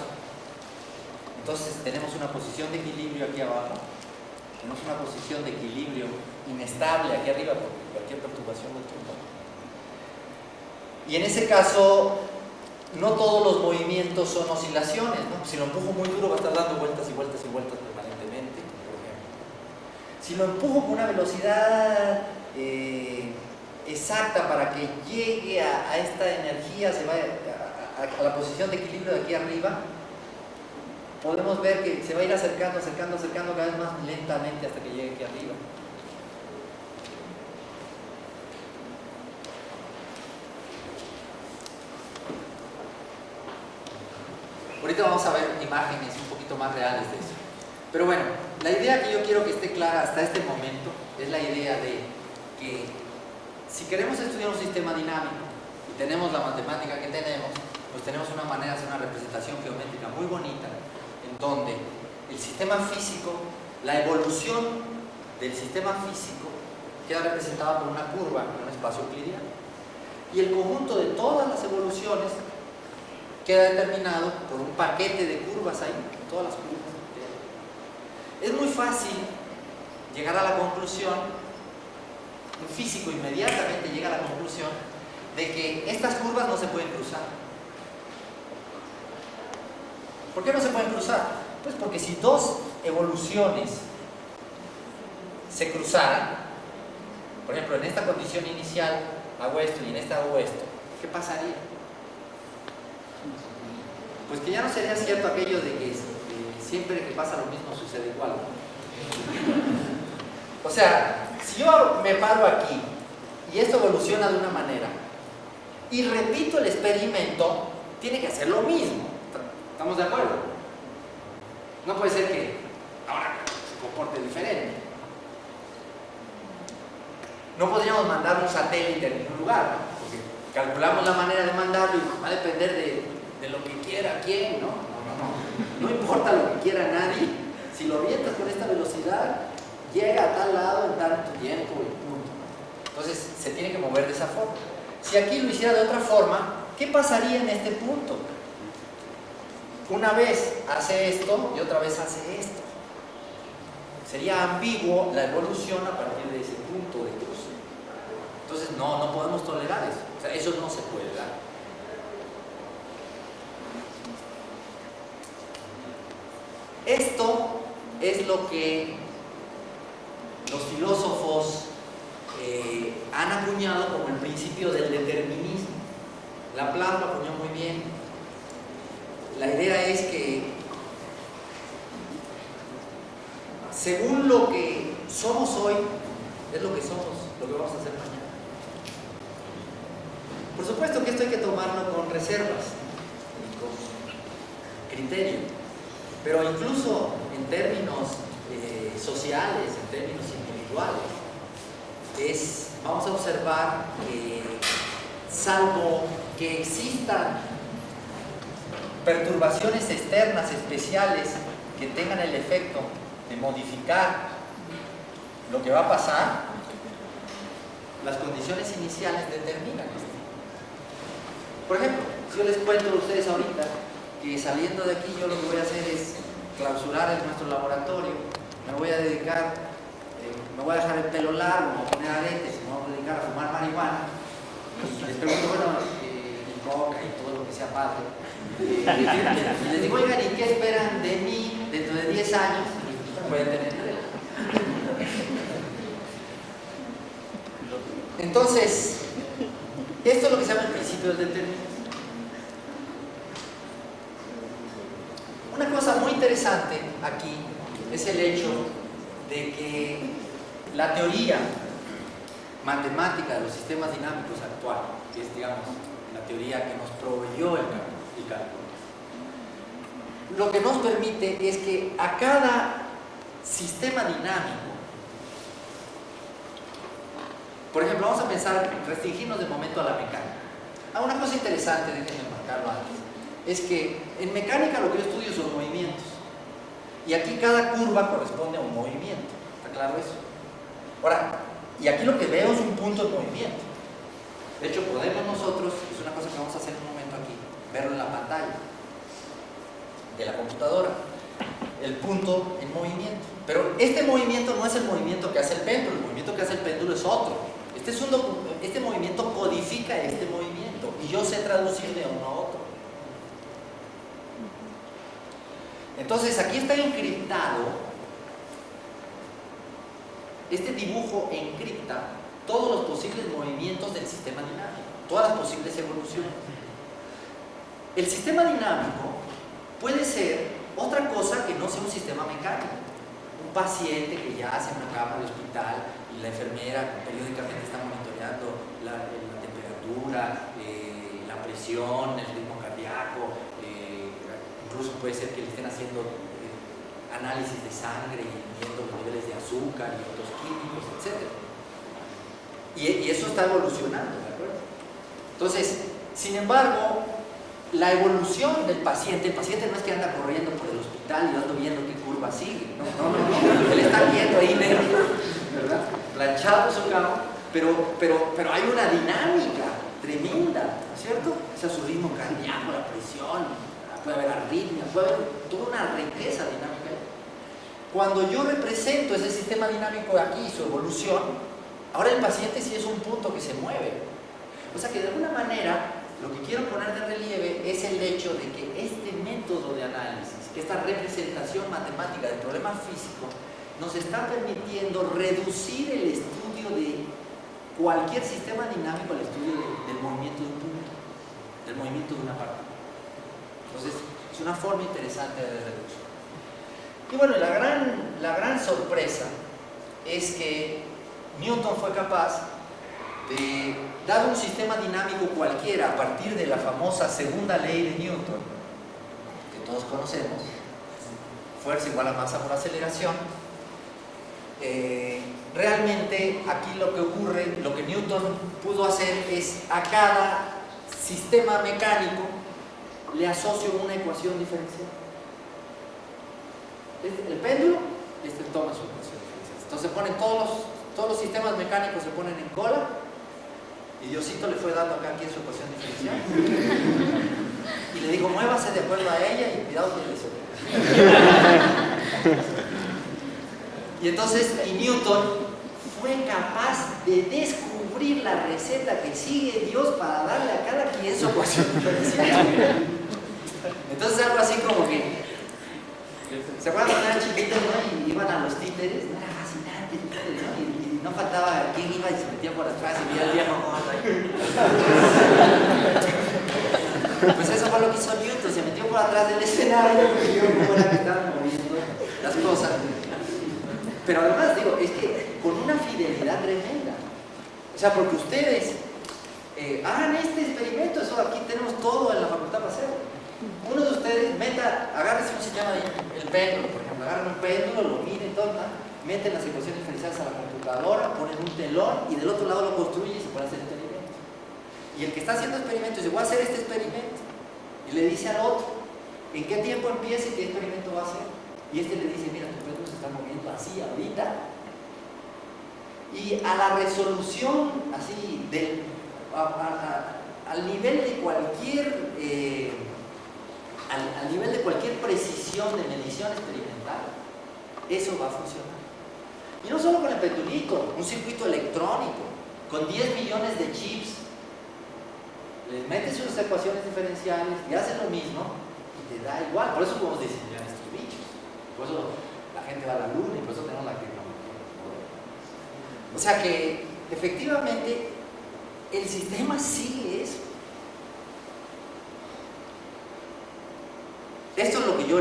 entonces tenemos una posición de equilibrio aquí abajo, tenemos una posición de equilibrio inestable aquí arriba por cualquier perturbación del tiempo. Y en ese caso, no todos los movimientos son oscilaciones, ¿no? Si lo empujo muy duro va a estar dando vueltas y vueltas y vueltas permanentemente, por ejemplo. Si lo empujo con una velocidad exacta para que llegue a esta energía, se vaya a la posición de equilibrio de aquí arriba, podemos ver que se va a ir acercando cada vez más lentamente hasta que llegue aquí arriba. Ahorita vamos a ver imágenes un poquito más reales de eso. Pero bueno, la idea que yo quiero que esté clara hasta este momento es la idea de que si queremos estudiar un sistema dinámico y tenemos la matemática que tenemos, pues tenemos una manera de hacer una representación geométrica muy bonita en donde el sistema físico, la evolución del sistema físico queda representada por una curva en un espacio euclidiano y el conjunto de todas las evoluciones queda determinado por un paquete de curvas ahí, todas las curvas. Es muy fácil llegar a la conclusión, un físico inmediatamente llega a la conclusión de que estas curvas no se pueden cruzar. ¿Por qué no se pueden cruzar? Pues porque si dos evoluciones se cruzaran, por ejemplo, en esta condición inicial hago esto y en esta hago esto, ¿qué pasaría? Pues que ya no sería cierto aquello de que siempre que pasa lo mismo sucede igual. O sea, si yo me paro aquí y esto evoluciona de una manera y repito el experimento, tiene que hacer lo mismo. ¿Estamos de acuerdo? No puede ser que ahora se comporte diferente. No podríamos mandar un satélite en ningún lugar, porque calculamos la manera de mandarlo y va a depender de lo que quiera quién, ¿no? No importa lo que quiera nadie, si lo avientas con esta velocidad, llega a tal lado en tanto tiempo y punto. Entonces se tiene que mover de esa forma. Si aquí lo hiciera de otra forma, ¿qué pasaría en este punto? Una vez hace esto y otra vez hace esto. Sería ambiguo la evolución a partir de ese punto de cruce. Entonces no podemos tolerar eso. O sea, eso no se puede dar. Esto es lo que los filósofos han acuñado como el principio del determinismo. Laplace lo acuñó muy bien. La idea es que según lo que somos hoy, es lo que somos, lo que vamos a hacer mañana. Por supuesto que esto hay que tomarlo con reservas y con criterio, pero incluso en términos sociales, en términos individuales, vamos a observar que salvo que existan perturbaciones externas especiales que tengan el efecto de modificar lo que va a pasar, las condiciones iniciales determinan esto. Por ejemplo, si yo les cuento a ustedes ahorita que saliendo de aquí yo lo que voy a hacer es clausurar nuestro laboratorio, me voy a dedicar, me voy a dejar el pelo largo, me voy a poner aretes, me voy a dedicar a fumar marihuana, y les pregunto, bueno, y coca y todo lo que sea padre, y les digo, oigan, ¿y qué esperan de mí dentro de 10 años? Pueden tener idea. Entonces, esto es lo que se llama el principio del determinismo. Una cosa muy interesante aquí es el hecho de que la teoría matemática de los sistemas dinámicos actual, que es, digamos, la teoría que nos proveyó el cálculo, lo que nos permite es que a cada sistema dinámico, por ejemplo, vamos a pensar, restringirnos de momento a la mecánica. Una cosa interesante, déjenme marcarlo antes, es que en mecánica lo que yo estudio son movimientos. Y aquí cada curva corresponde a un movimiento. ¿Está claro eso? Ahora, y aquí lo que veo es un punto de movimiento. De hecho, podemos nosotros, es una cosa que vamos a hacer en un momento aquí, verlo en la pantalla de la computadora, el punto en movimiento. Pero este movimiento no es el movimiento que hace el péndulo, el movimiento que hace el péndulo es otro. Este movimiento codifica este movimiento y yo sé traducir de uno a otro. Entonces aquí está encriptado, este dibujo encripta todos los posibles movimientos del sistema dinámico, todas las posibles evoluciones. El sistema dinámico puede ser otra cosa que no sea un sistema mecánico. Un paciente que yace en una cama de hospital y la enfermera periódicamente está monitoreando la temperatura, la presión, el ritmo cardíaco, incluso puede ser que le estén haciendo análisis de sangre y viendo los niveles de azúcar y otros químicos, etc. Y eso está evolucionando, ¿de acuerdo? Entonces, sin embargo, la evolución del paciente, el paciente no es que anda corriendo por el hospital y ando viendo qué curva sigue, no, él está viendo ahí negro, ¿verdad? Planchado su cama, pero hay una dinámica tremenda, ¿no es cierto? O sea, su ritmo cardíaco, la presión, puede haber arritmia, puede haber toda una riqueza dinámica. Cuando yo represento ese sistema dinámico aquí, su evolución, ahora el paciente sí es un punto que se mueve. O sea que de alguna manera lo que quiero poner de relieve es el hecho de que este método de análisis, esta representación matemática del problema físico, nos está permitiendo reducir el estudio de cualquier sistema dinámico al estudio del movimiento de un punto, del movimiento de una partícula. Entonces, es una forma interesante de reducción. Y bueno, la gran sorpresa es que Newton fue capaz de dar un sistema dinámico cualquiera a partir de la famosa segunda ley de Newton, que todos conocemos, fuerza igual a masa por aceleración. Realmente aquí lo que ocurre, lo que Newton pudo hacer es a cada sistema mecánico le asocio una ecuación diferencial. El péndulo, toma su ecuación diferencial. Entonces ponen todos los sistemas mecánicos se ponen en cola y Diosito le fue dando acá aquí su ecuación diferencial y le dijo muévase de acuerdo a ella y cuidado que le sobre. Y entonces Newton fue capaz de descubrir la receta que sigue Dios para darle a cada quien su ecuación diferencial. Entonces algo así como que ¿se acuerdan cuando eran chiquitos, no? Y iban a los títeres, no era fascinante, ¿no? Y no faltaba quien iba y se metía por atrás y veía al viejo como pues eso fue lo que hizo Newton, se metió por atrás del escenario y vio cómo era que estaban moviendo las cosas. Pero además, digo, es que con una fidelidad tremenda. O sea, porque ustedes hagan este experimento, eso aquí tenemos todo en la facultad para hacerlo. Uno de ustedes agárrese un sistema el péndulo, por ejemplo, agarran un péndulo, lo miden, todo, meten las ecuaciones diferenciales a la computadora, ponen un telón y del otro lado lo construyen y se puede hacer el experimento. Y el que está haciendo experimentos dice, voy a hacer este experimento. Y le dice al otro, ¿en qué tiempo empieza y qué experimento va a hacer? Y este le dice, mira, tu péndulo se está moviendo así ahorita. Y a la resolución, así, al nivel de cualquier... al nivel de cualquier precisión de medición experimental, eso va a funcionar. Y no solo con el pendulito, un circuito electrónico, con 10 millones de chips, les metes unas ecuaciones diferenciales y hacen lo mismo y te da igual. Por eso podemos diseñar estos bichos, por eso la gente va a la luna y por eso tenemos la tecnología. O sea que efectivamente el sistema sigue eso. Esto es lo que yo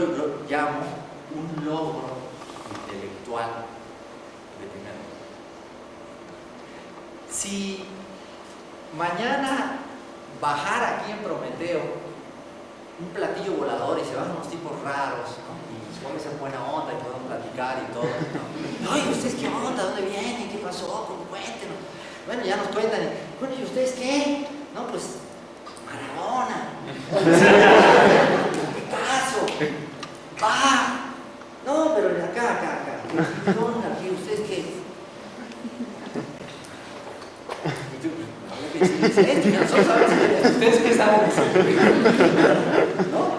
llamo un logro intelectual de primer orden. Si mañana bajara aquí en Prometeo un platillo volador y se bajan unos tipos raros, ¿no? Y supongo que se buena onda y podemos platicar y todo, ¿no? Oye, ¿ustedes qué onda? ¿Dónde vienen? ¿Qué pasó? Cuéntenos. Bueno, ya nos cuentan. Bueno, ¿y ustedes qué? No, pues Maradona. ¡Ah! No, pero acá. ¿Qué? ¿Ustedes qué? ¿No?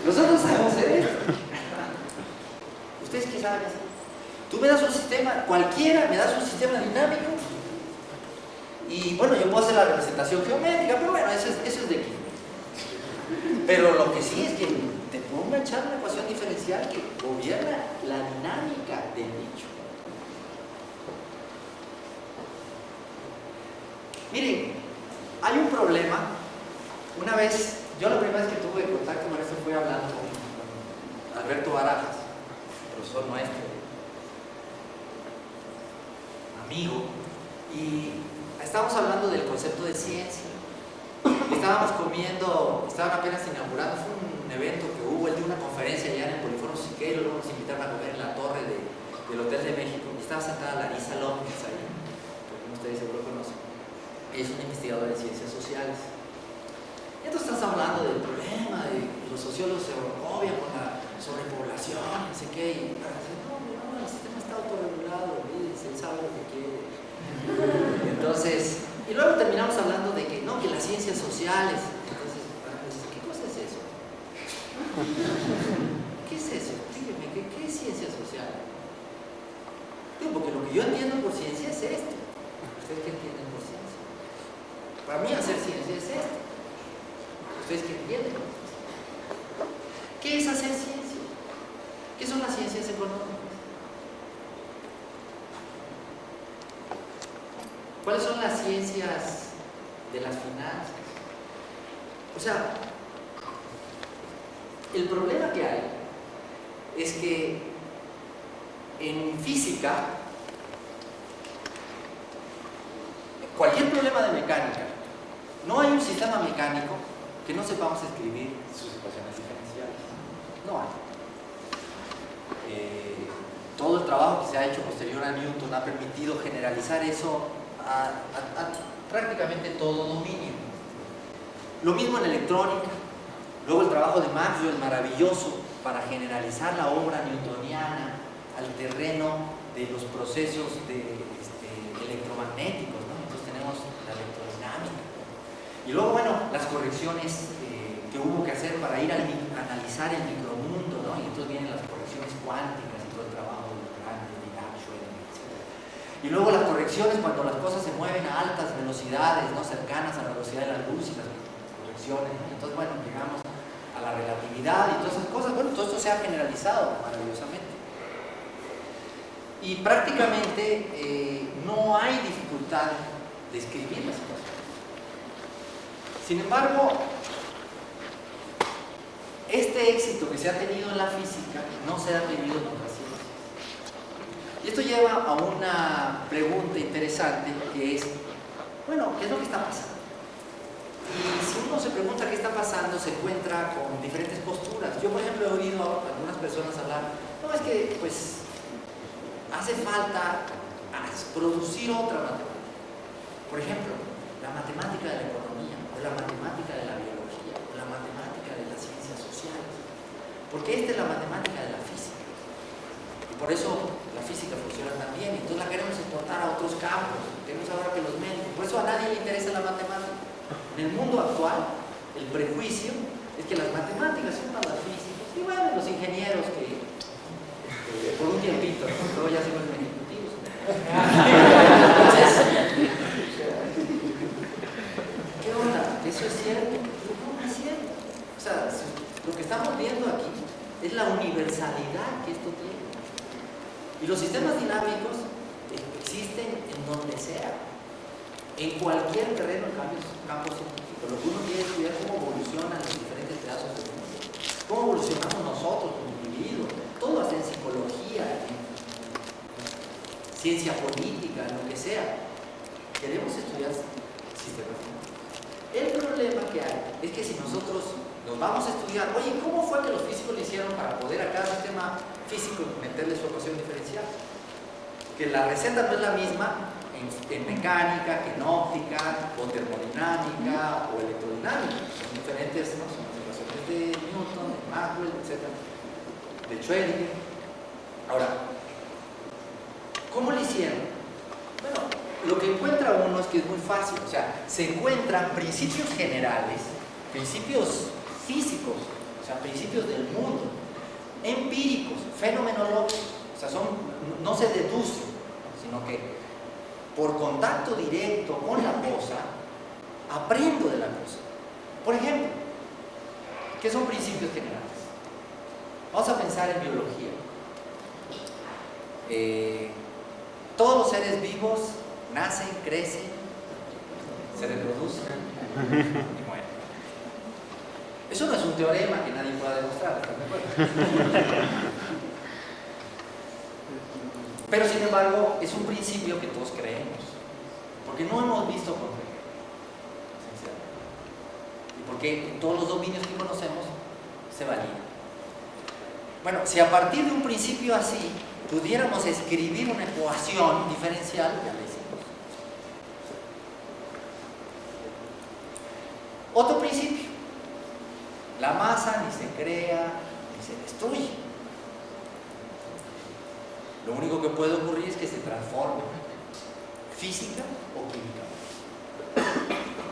Nosotros sabemos hacer esto. ¿Ustedes qué saben? Tú me das un sistema, cualquiera me das un sistema dinámico, y bueno, yo puedo hacer la representación geométrica, pero bueno, eso es de aquí. Pero lo que sí es que te puedo enganchar una ecuación diferencial que gobierna la dinámica del bicho. Miren, hay un problema. Una vez, yo la primera vez que tuve contacto con esto fue hablando con Alberto Barajas, profesor nuestro, amigo, y estábamos hablando del concepto de ciencia. Estábamos comiendo, estaban apenas inaugurando, fue un evento que hubo, el de una conferencia allá en el Polifono Siqueiro, luego nos invitaron a comer en la torre del Hotel de México, y estaba sentada Larisa López ahí, que ustedes seguro conocen. Ella es una investigadora de ciencias sociales. Y entonces estás hablando del problema de los sociólogos se agobian con la sobrepoblación, no sé qué, y no, el sistema está autorregulado, él sabe lo que quiere. Entonces, y luego terminamos hablando de que no, que las ciencias sociales. Entonces, ¿qué cosa es eso? ¿Qué es eso? Dígame, ¿qué es ciencia social? Digo, porque lo que yo entiendo por ciencia es esto. ¿Ustedes qué entienden por ciencia? Para mí hacer ciencia es esto. ¿Ustedes qué entienden? ¿Qué es hacer ciencia? ¿Qué son las ciencias económicas? ¿Cuáles son las ciencias de las finanzas? O sea, el problema que hay es que en física, cualquier problema de mecánica, no hay un sistema mecánico que no sepamos escribir sus ecuaciones diferenciales. No hay. Todo el trabajo que se ha hecho posterior a Newton ha permitido generalizar eso a prácticamente todo dominio. Lo mismo en electrónica. Luego el trabajo de Maxwell, maravilloso, para generalizar la obra newtoniana al terreno de los procesos electromagnéticos, ¿no? Entonces tenemos la electrodinámica. Y luego, bueno, las correcciones que hubo que hacer para ir a analizar el micromundo, ¿no? Y entonces vienen las correcciones cuánticas y todo el trabajo de Lagrange, de Dirac, Schrödinger, etc. Y luego las correcciones cuando las cosas se mueven a altas velocidades, ¿no? Cercanas a la velocidad de la luz, y las correcciones. Entonces, bueno, llegamos a la relatividad y todas esas cosas. Bueno, todo esto se ha generalizado maravillosamente. Y prácticamente no hay dificultad de escribir las cosas. Sin embargo, este éxito que se ha tenido en la física no se ha tenido en otras ciencias. Y esto lleva a una pregunta interesante que es, bueno, ¿qué es lo que está pasando? Y si uno se pregunta qué está pasando, se encuentra con diferentes posturas. Yo, por ejemplo, he oído a algunas personas hablar, no, es que pues hace falta producir otra matemática. Por ejemplo, la matemática de la economía, o la matemática de la biología, o la matemática de las ciencias sociales. Porque esta es la matemática de la física. Y por eso la física funciona tan bien. Entonces la queremos exportar a otros campos. Queremos ahora que los médicos. Por eso a nadie le interesa la matemática. En el mundo actual, el prejuicio es que las matemáticas son para los físicos. Y bueno, los ingenieros que por un tiempito, ¿no? Pero ya se vuelven ejecutivos. Entonces, ¿qué onda? ¿Eso es cierto? No, no es cierto. O sea, lo que estamos viendo aquí es la universalidad que esto tiene. Y los sistemas dinámicos existen en donde sea. En cualquier terreno, en campo científico. Lo que uno quiere estudiar es cómo evolucionan los diferentes pedazos del mundo. Cómo evolucionamos nosotros como individuos. Todo hasta en psicología, en ciencia política, en lo que sea. Queremos estudiar sistemas dinámicos. El problema que hay es que si nosotros nos vamos a estudiar, oye, ¿cómo fue que los físicos lo hicieron para poder a cada sistema físico meterle su ecuación diferencial? Que la receta no es la misma en mecánica, que en óptica, o termodinámica, o electrodinámica. Son diferentes, ¿no? Son las ecuaciones de Newton, de Maxwell, etc. De Schrödinger. Ahora, ¿cómo lo hicieron? Bueno, lo que encuentra uno es que que es muy fácil. O sea, se encuentran principios generales, principios físicos, o sea, principios del mundo, empíricos, fenomenológicos. O sea, no se deduce, sino que por contacto directo con la cosa, aprendo de la cosa. Por ejemplo, ¿qué son principios generales? Vamos a pensar en biología. Todos los seres vivos nacen, crecen, se reproducen y mueren. Eso no es un teorema que nadie pueda demostrar, ¿estás de acuerdo? Pero sin embargo, es un principio que todos creemos, porque no hemos visto contrario, y porque en todos los dominios que conocemos se validan. Bueno, si a partir de un principio así pudiéramos escribir una ecuación diferencial, ya la hicimos. Otro principio: la masa ni se crea ni se destruye. Lo único que puede ocurrir es que se transforme, física o química.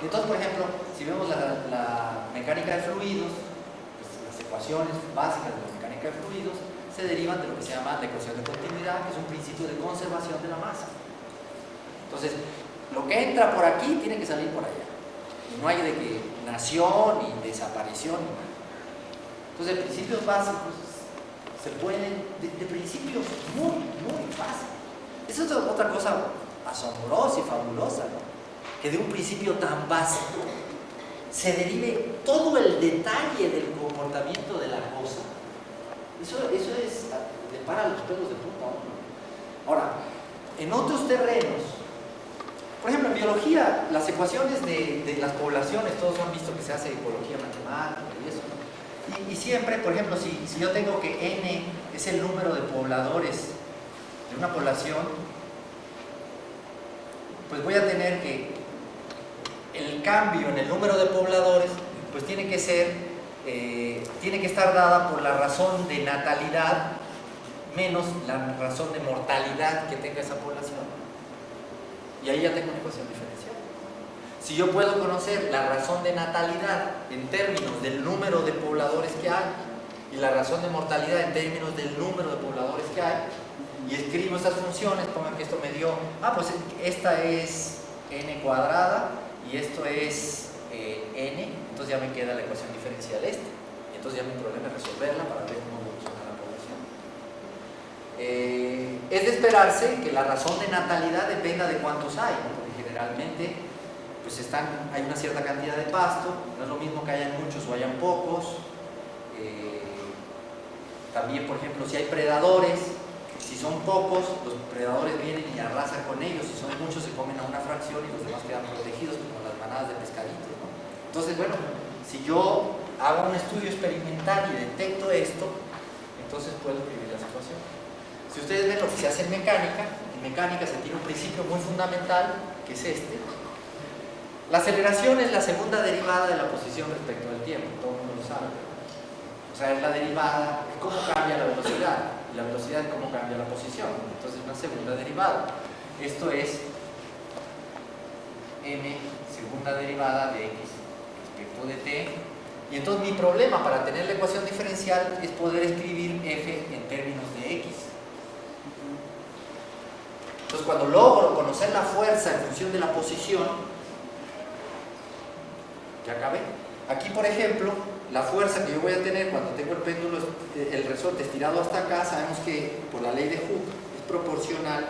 Entonces, por ejemplo, si vemos la mecánica de fluidos, pues las ecuaciones básicas de la mecánica de fluidos se derivan de lo que se llama la ecuación de continuidad, que es un principio de conservación de la masa. Entonces, lo que entra por aquí tiene que salir por allá. Y no hay de que nació ni desapareció ni nada. Entonces, principios básicos se pueden, de principios muy, muy fáciles. Esa es otra cosa asombrosa y fabulosa, ¿no? Que de un principio tan básico se derive todo el detalle del comportamiento de la cosa. Eso es de para los pelos de punta, ¿no? Ahora, en otros terrenos, por ejemplo, en biología, las ecuaciones de las poblaciones, todos han visto que se hace ecología matemática y eso, ¿no? Y siempre, por ejemplo, si yo tengo que n es el número de pobladores de una población, pues voy a tener que el cambio en el número de pobladores pues tiene que estar dada por la razón de natalidad menos la razón de mortalidad que tenga esa población, y ahí ya tengo una ecuación diferencial. Si yo puedo conocer la razón de natalidad en términos del número de pobladores que hay y la razón de mortalidad en términos del número de pobladores que hay, y escribo estas funciones, pongan que esto me dio, pues esta es n cuadrada y esto es n, entonces ya me queda la ecuación diferencial y entonces ya mi problema es resolverla para ver cómo evoluciona la población. Es de esperarse que la razón de natalidad dependa de cuántos hay, ¿no? Porque generalmente pues hay una cierta cantidad de pasto, no es lo mismo que hayan muchos o hayan pocos. También, por ejemplo, si hay predadores, si son pocos, los predadores vienen y arrasan con ellos, si son muchos se comen a una fracción y los demás quedan protegidos como las manadas de pescaditos, ¿no? Entonces, bueno, si yo hago un estudio experimental y detecto esto, entonces puedo escribir la situación. Si ustedes ven lo que se hace en mecánica se tiene un principio muy fundamental, que es este. La aceleración es la segunda derivada de la posición respecto del tiempo, todo el mundo lo sabe. O sea, es la derivada de cómo cambia la velocidad, y la velocidad de cómo cambia la posición. Entonces, una segunda derivada. Esto es m segunda derivada de x respecto de t. Y entonces mi problema para tener la ecuación diferencial es poder escribir f en términos de x. Entonces, cuando logro conocer la fuerza en función de la posición, ya acabé. Aquí, por ejemplo, la fuerza que yo voy a tener cuando tengo el péndulo, el resorte estirado hasta acá, sabemos que por la ley de Hooke es proporcional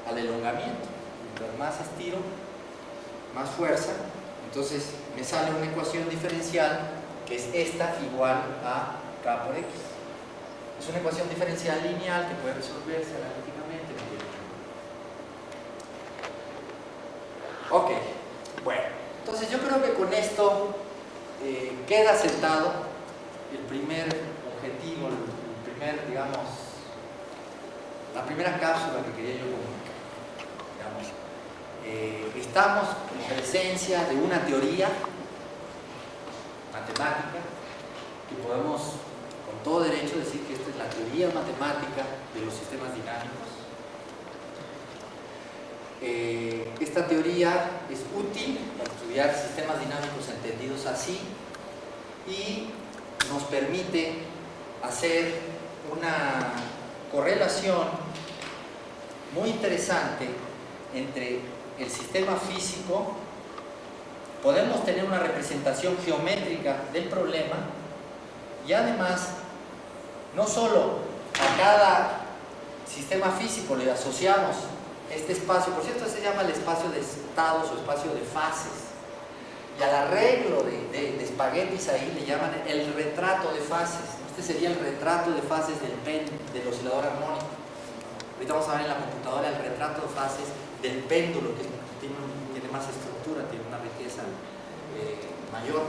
al elongamiento. Mientras más estiro, más fuerza. Entonces me sale una ecuación diferencial que es esta igual a k por x. Es una ecuación diferencial lineal que puede resolverse analíticamente. Ok, bueno, entonces yo creo que con esto queda sentado el primer objetivo, la primera cápsula que quería yo comunicar. Estamos en presencia de una teoría matemática que podemos con todo derecho decir que esta es la teoría matemática de los sistemas dinámicos. Esta teoría es útil para estudiar sistemas dinámicos entendidos así y nos permite hacer una correlación muy interesante entre el sistema físico. Podemos tener una representación geométrica del problema y además no solo a cada sistema físico le asociamos este espacio, por cierto se llama el espacio de estados o espacio de fases, y al arreglo de espaguetis ahí le llaman el retrato de fases. Este sería el retrato de fases del oscilador armónico. Ahorita vamos a ver en la computadora el retrato de fases del péndulo, que tiene más estructura, tiene una riqueza mayor.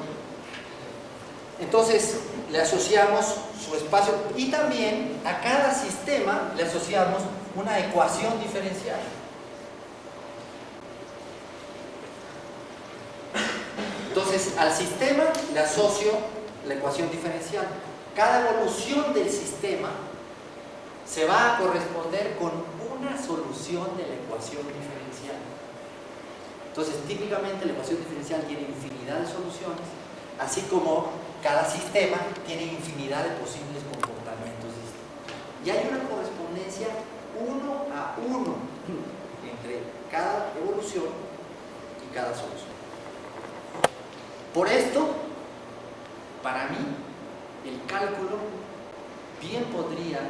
Entonces le asociamos su espacio y también a cada sistema le asociamos una ecuación diferencial. Entonces al sistema le asocio la ecuación diferencial. Cada evolución del sistema se va a corresponder con una solución de la ecuación diferencial. Entonces típicamente la ecuación diferencial tiene infinidad de soluciones, así como cada sistema tiene infinidad de posibles comportamientos distintos. Y hay una correspondencia 1 a 1 entre cada evolución y cada solución. Por esto, para mí, el cálculo bien podría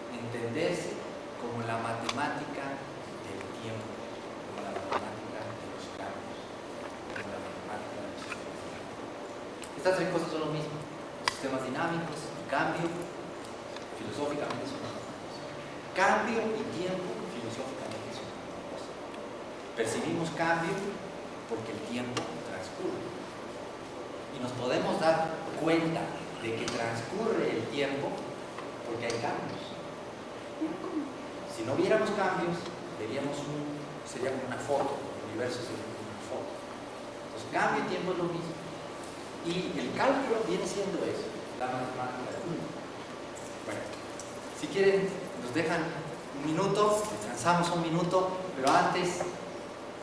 entenderse como la matemática del tiempo, como la matemática de los cambios, como la matemática de los sistemas. Estas tres cosas son lo mismo: sistemas dinámicos y cambio, filosóficamente son las mismas cosas. Cambio y tiempo, filosóficamente son las mismas cosas. Percibimos cambio porque el tiempo transcurre. Y nos podemos dar cuenta de que transcurre el tiempo porque hay cambios. Si no viéramos cambios, sería como una foto, el universo sería como una foto. Entonces, cambio y tiempo es lo mismo. Y el cálculo viene siendo eso, la matemática. Bueno, si quieren, nos dejan un minuto, descansamos un minuto, pero antes,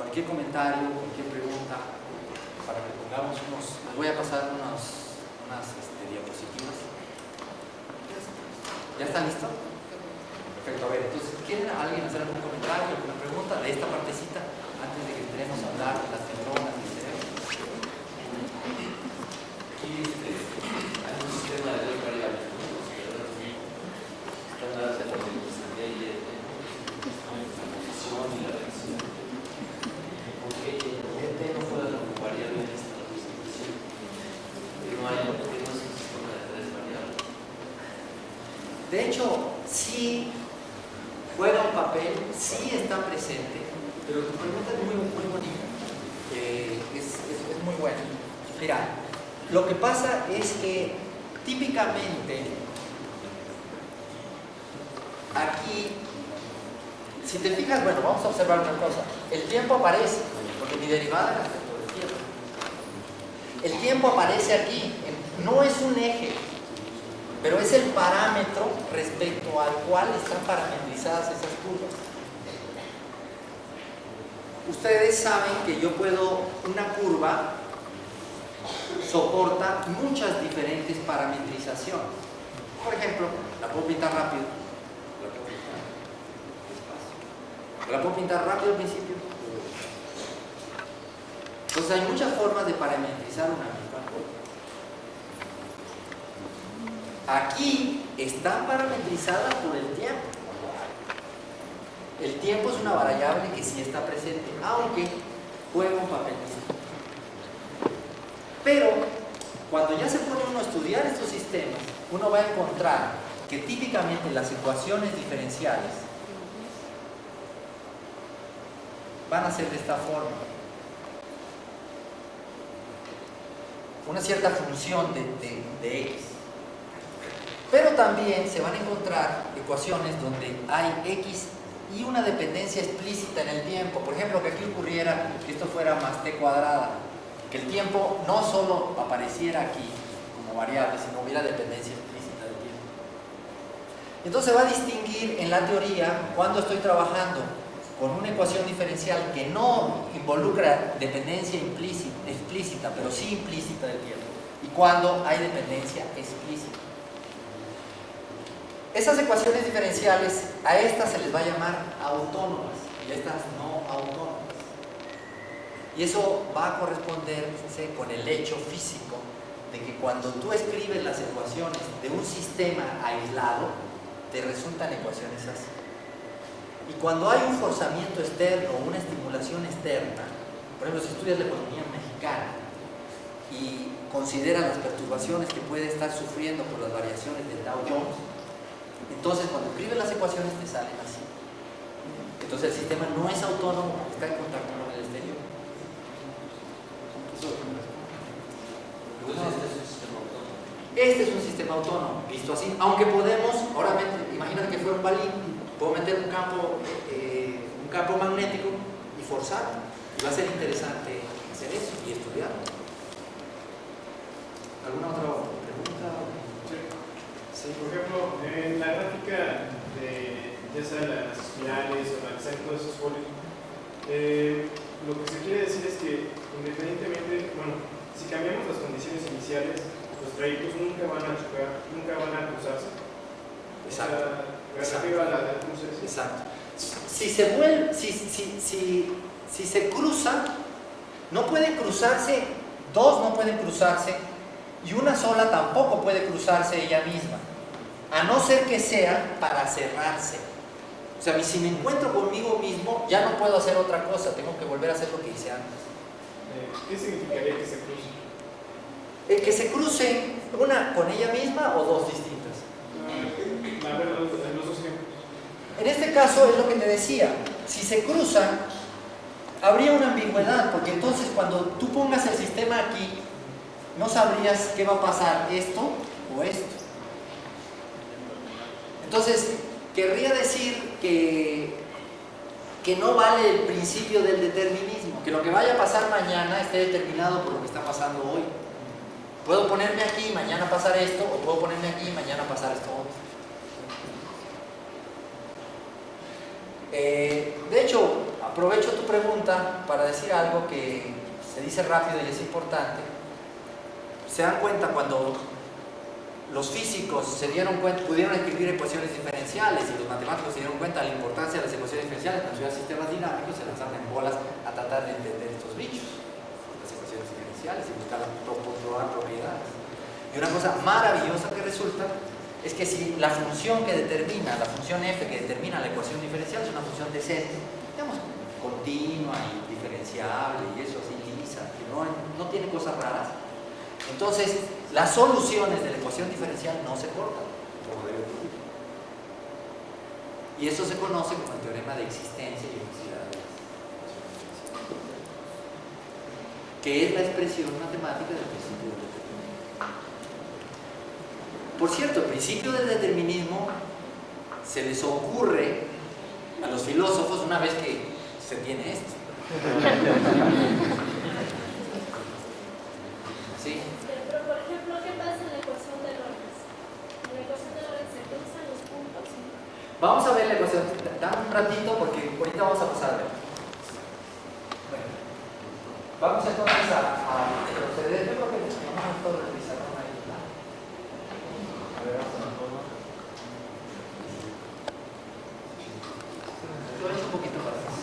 cualquier comentario, cualquier pregunta, para que pongamos les voy a pasar unas diapositivas. ¿Ya está listo? Perfecto, a ver, entonces, ¿quiere alguien hacer algún comentario, alguna pregunta de esta partecita antes de que entremos a hablar de las neuronas del cerebro? Aquí hay un sistema de dos variables, están dadas por el D y el la posición y la dirección. Porque el T no fuera como variable en esta representación, porque no es un sistema de tres variables. De hecho, sí juega un papel, sí está presente, pero tu pregunta es muy bonita, es muy buena. Mira, lo que pasa es que típicamente aquí, si te fijas, bueno, vamos a observar una cosa. El tiempo aparece, porque mi derivada es respecto del tiempo. El tiempo aparece aquí, no es un eje, pero es el parámetro respecto al cual están parametrizadas esas curvas. Ustedes saben que una curva soporta muchas diferentes parametrizaciones. Por ejemplo, la puedo pintar rápido, la puedo pintar rápido al principio. Entonces hay muchas formas de parametrizar una misma curva. Aquí está parametrizada por el tiempo. El tiempo es una variable que sí está presente, aunque juega un papel distinto. Pero cuando ya se pone uno a estudiar estos sistemas, uno va a encontrar que típicamente las ecuaciones diferenciales van a ser de esta forma. Una cierta función de X. Pero también se van a encontrar ecuaciones donde hay X y una dependencia explícita en el tiempo. Por ejemplo, que aquí ocurriera que esto fuera más t cuadrada, que el tiempo no solo apareciera aquí como variable, sino hubiera dependencia explícita del tiempo. Entonces se va a distinguir en la teoría cuando estoy trabajando con una ecuación diferencial que no involucra dependencia explícita, pero sí implícita del tiempo, y cuando hay dependencia explícita. Esas ecuaciones diferenciales, a estas se les va a llamar autónomas y a estas no autónomas. Y eso va a corresponderse con el hecho físico de que cuando tú escribes las ecuaciones de un sistema aislado, te resultan ecuaciones así. Y cuando hay un forzamiento externo o una estimulación externa, por ejemplo, si estudias la economía mexicana y consideras las perturbaciones que puede estar sufriendo por las variaciones del Dow Jones, entonces cuando escribes las ecuaciones te salen así. Entonces el sistema no es autónomo porque está en contacto con el exterior. Este es un sistema autónomo, visto así, aunque podemos, ahora imagínate que fuera un balín, puedo meter un campo magnético y forzar, y va a ser interesante hacer eso y estudiarlo. ¿Alguna otra pregunta? Sí, por ejemplo, en la gráfica de ya sea las espirales o la todos esos folios, lo que se quiere decir es que independientemente, bueno, si cambiamos las condiciones iniciales, los trayectos nunca van a chocar, nunca van a cruzarse. Exacto. O sea, arriba la cruces. Exacto. Si se cruza, no pueden cruzarse, dos no pueden cruzarse, y una sola tampoco puede cruzarse ella misma, a no ser que sea para cerrarse. O sea, si me encuentro conmigo mismo, ya no puedo hacer otra cosa, tengo que volver a hacer lo que hice antes. ¿Qué significaría que se cruce? Que se cruce una con ella misma o dos distintas. A ver, los dos ejemplos. En este caso es lo que te decía, si se cruzan, habría una ambigüedad, porque entonces cuando tú pongas el sistema aquí, no sabrías qué va a pasar, esto o esto. Entonces, querría decir que no vale el principio del determinismo, que lo que vaya a pasar mañana esté determinado por lo que está pasando hoy. Puedo ponerme aquí y mañana pasar esto, o puedo ponerme aquí y mañana pasar esto otro. De hecho, aprovecho tu pregunta para decir algo que se dice rápido y es importante. Se dan cuenta cuando los físicos se dieron cuenta, pudieron escribir ecuaciones diferenciales y los matemáticos se dieron cuenta de la importancia de las ecuaciones diferenciales cuando estudiaban sistemas dinámicos, se lanzaron en bolas a tratar de entender estos bichos, las ecuaciones diferenciales y buscar comprobar propiedades. Y una cosa maravillosa que resulta es que si la función que determina, la función f que determina la ecuación diferencial es una función decente, digamos, continua y diferenciable y eso así lisa, que no tiene cosas raras, entonces las soluciones de la ecuación diferencial no se cortan, como debe ocurrir. Y eso se conoce como el teorema de existencia y unicidad, que es la expresión matemática del principio del determinismo. Por cierto, el principio del determinismo se les ocurre a los filósofos una vez que se tiene esto. ¿Sí? Pero, por ejemplo, ¿qué pasa en la ecuación de Lorentz? En la ecuación de Lorentz se cruzan los puntos. Vamos a ver la ecuación. Dame un ratito porque ahorita vamos a pasar a ver. Bueno, vamos entonces a proceder. Yo creo que vamos a todo revisar una isla. A ver, vamos a ver. Lo he hecho un poquito para atrás.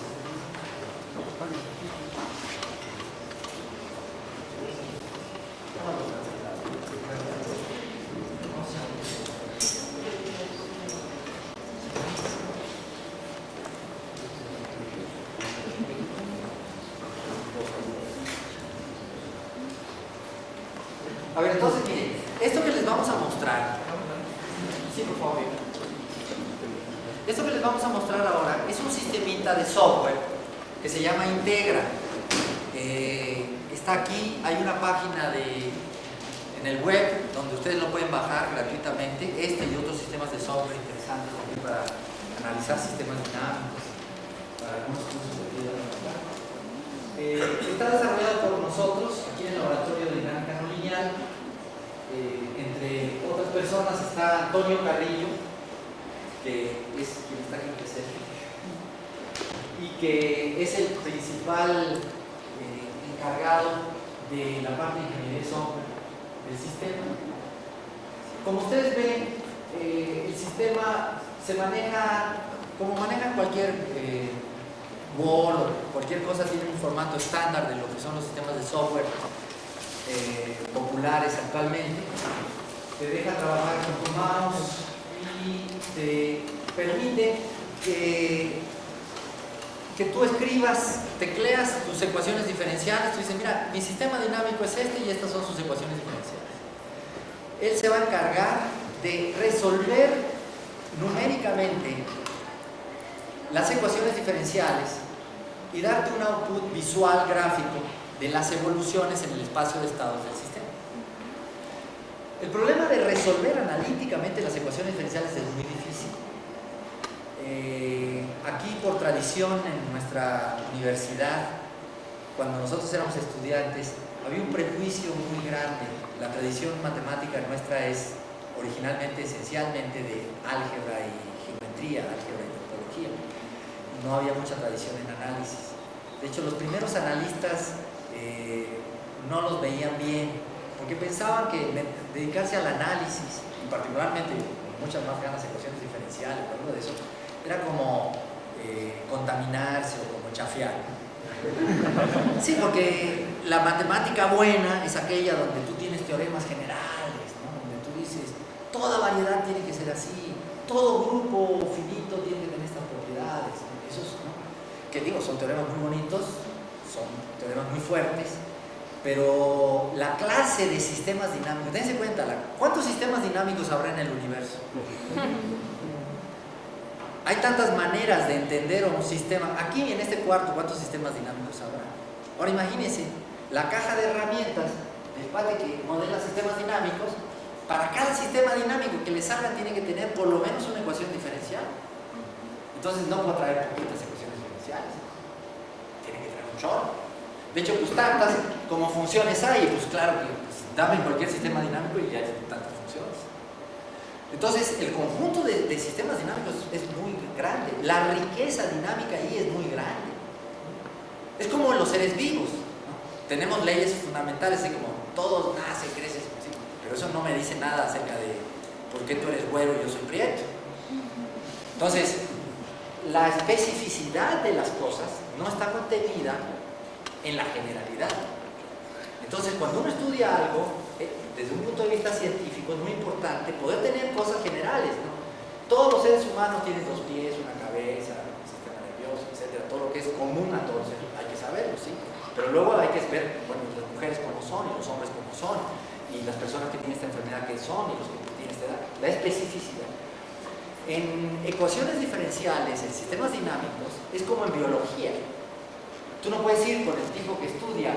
A ver, entonces miren, esto que les vamos a mostrar, sí, por favor. Esto que les vamos a mostrar ahora es un sistemita de software que se llama Integra. Está aquí, hay una página en el web donde ustedes lo pueden bajar gratuitamente, este y otros sistemas de software interesantes también para analizar sistemas dinámicos, para algunos cursos de vida. Está desarrollado por nosotros aquí en el laboratorio de dinámica no lineal. Entre otras personas está Antonio Carrillo, que es quien está aquí presente. y que es el principal encargado de la parte de ingeniería de software del sistema. Como ustedes ven, el sistema se maneja como maneja cualquier Word o cualquier cosa, tiene un formato estándar de lo que son los sistemas de software populares actualmente. Te deja trabajar con tu mouse y te permite que tú escribas, tecleas tus ecuaciones diferenciales. Tú dices, mira, mi sistema dinámico es este y estas son sus ecuaciones diferenciales. Él se va a encargar de resolver numéricamente las ecuaciones diferenciales y darte un output visual gráfico de las evoluciones en el espacio de estados del sistema. El problema de resolver analíticamente las ecuaciones diferenciales es muy difícil. Aquí, por tradición, en nuestra universidad, cuando nosotros éramos estudiantes, había un prejuicio muy grande. La tradición matemática nuestra es originalmente, esencialmente, de álgebra y geometría, álgebra y topología. No había mucha tradición en análisis. De hecho, los primeros analistas no los veían bien, porque pensaban que dedicarse al análisis, y particularmente con muchas más ganas ecuaciones diferenciales o algo de eso, era como contaminarse o como chafear. Sí, porque la matemática buena es aquella donde tú tienes teoremas generales, ¿no? Donde tú dices, toda variedad tiene que ser así, todo grupo finito tiene que tener estas propiedades, ¿no? Esos, ¿no? Que digo, son teoremas muy bonitos, son teoremas muy fuertes, pero la clase de sistemas dinámicos, dense cuenta, ¿cuántos sistemas dinámicos habrá en el universo? Hay tantas maneras de entender un sistema. Aquí en este cuarto, ¿cuántos sistemas dinámicos habrá? Ahora imagínense, la caja de herramientas del cuate que modela sistemas dinámicos, para cada sistema dinámico que le salga tiene que tener por lo menos una ecuación diferencial. Entonces no puedo traer poquitas ecuaciones diferenciales, tiene que traer un chorro. De hecho, pues tantas como funciones hay, pues claro que pues, dame en cualquier sistema dinámico y ya hay tantas funciones. Entonces, el conjunto de sistemas dinámicos es muy grande. La riqueza dinámica ahí es muy grande. Es como los seres vivos, ¿no? Tenemos leyes fundamentales, así como todos nacen, crecen, ¿sí? Pero eso no me dice nada acerca de por qué tú eres güero y yo soy prieto. Entonces, la especificidad de las cosas no está contenida en la generalidad. Entonces, cuando uno estudia algo, desde un punto de vista científico, es muy importante poder tener cosas generales, ¿no? Todos los seres humanos tienen dos pies, una cabeza, un sistema nervioso, etcétera. Todo lo que es común a todos hay que saberlo, ¿sí? Pero luego hay que ver, bueno, las mujeres cómo son y los hombres cómo son, y las personas que tienen esta enfermedad qué son y los que tienen esta edad. La especificidad. En ecuaciones diferenciales, en sistemas dinámicos, es como en biología. Tú no puedes ir con el tipo que estudia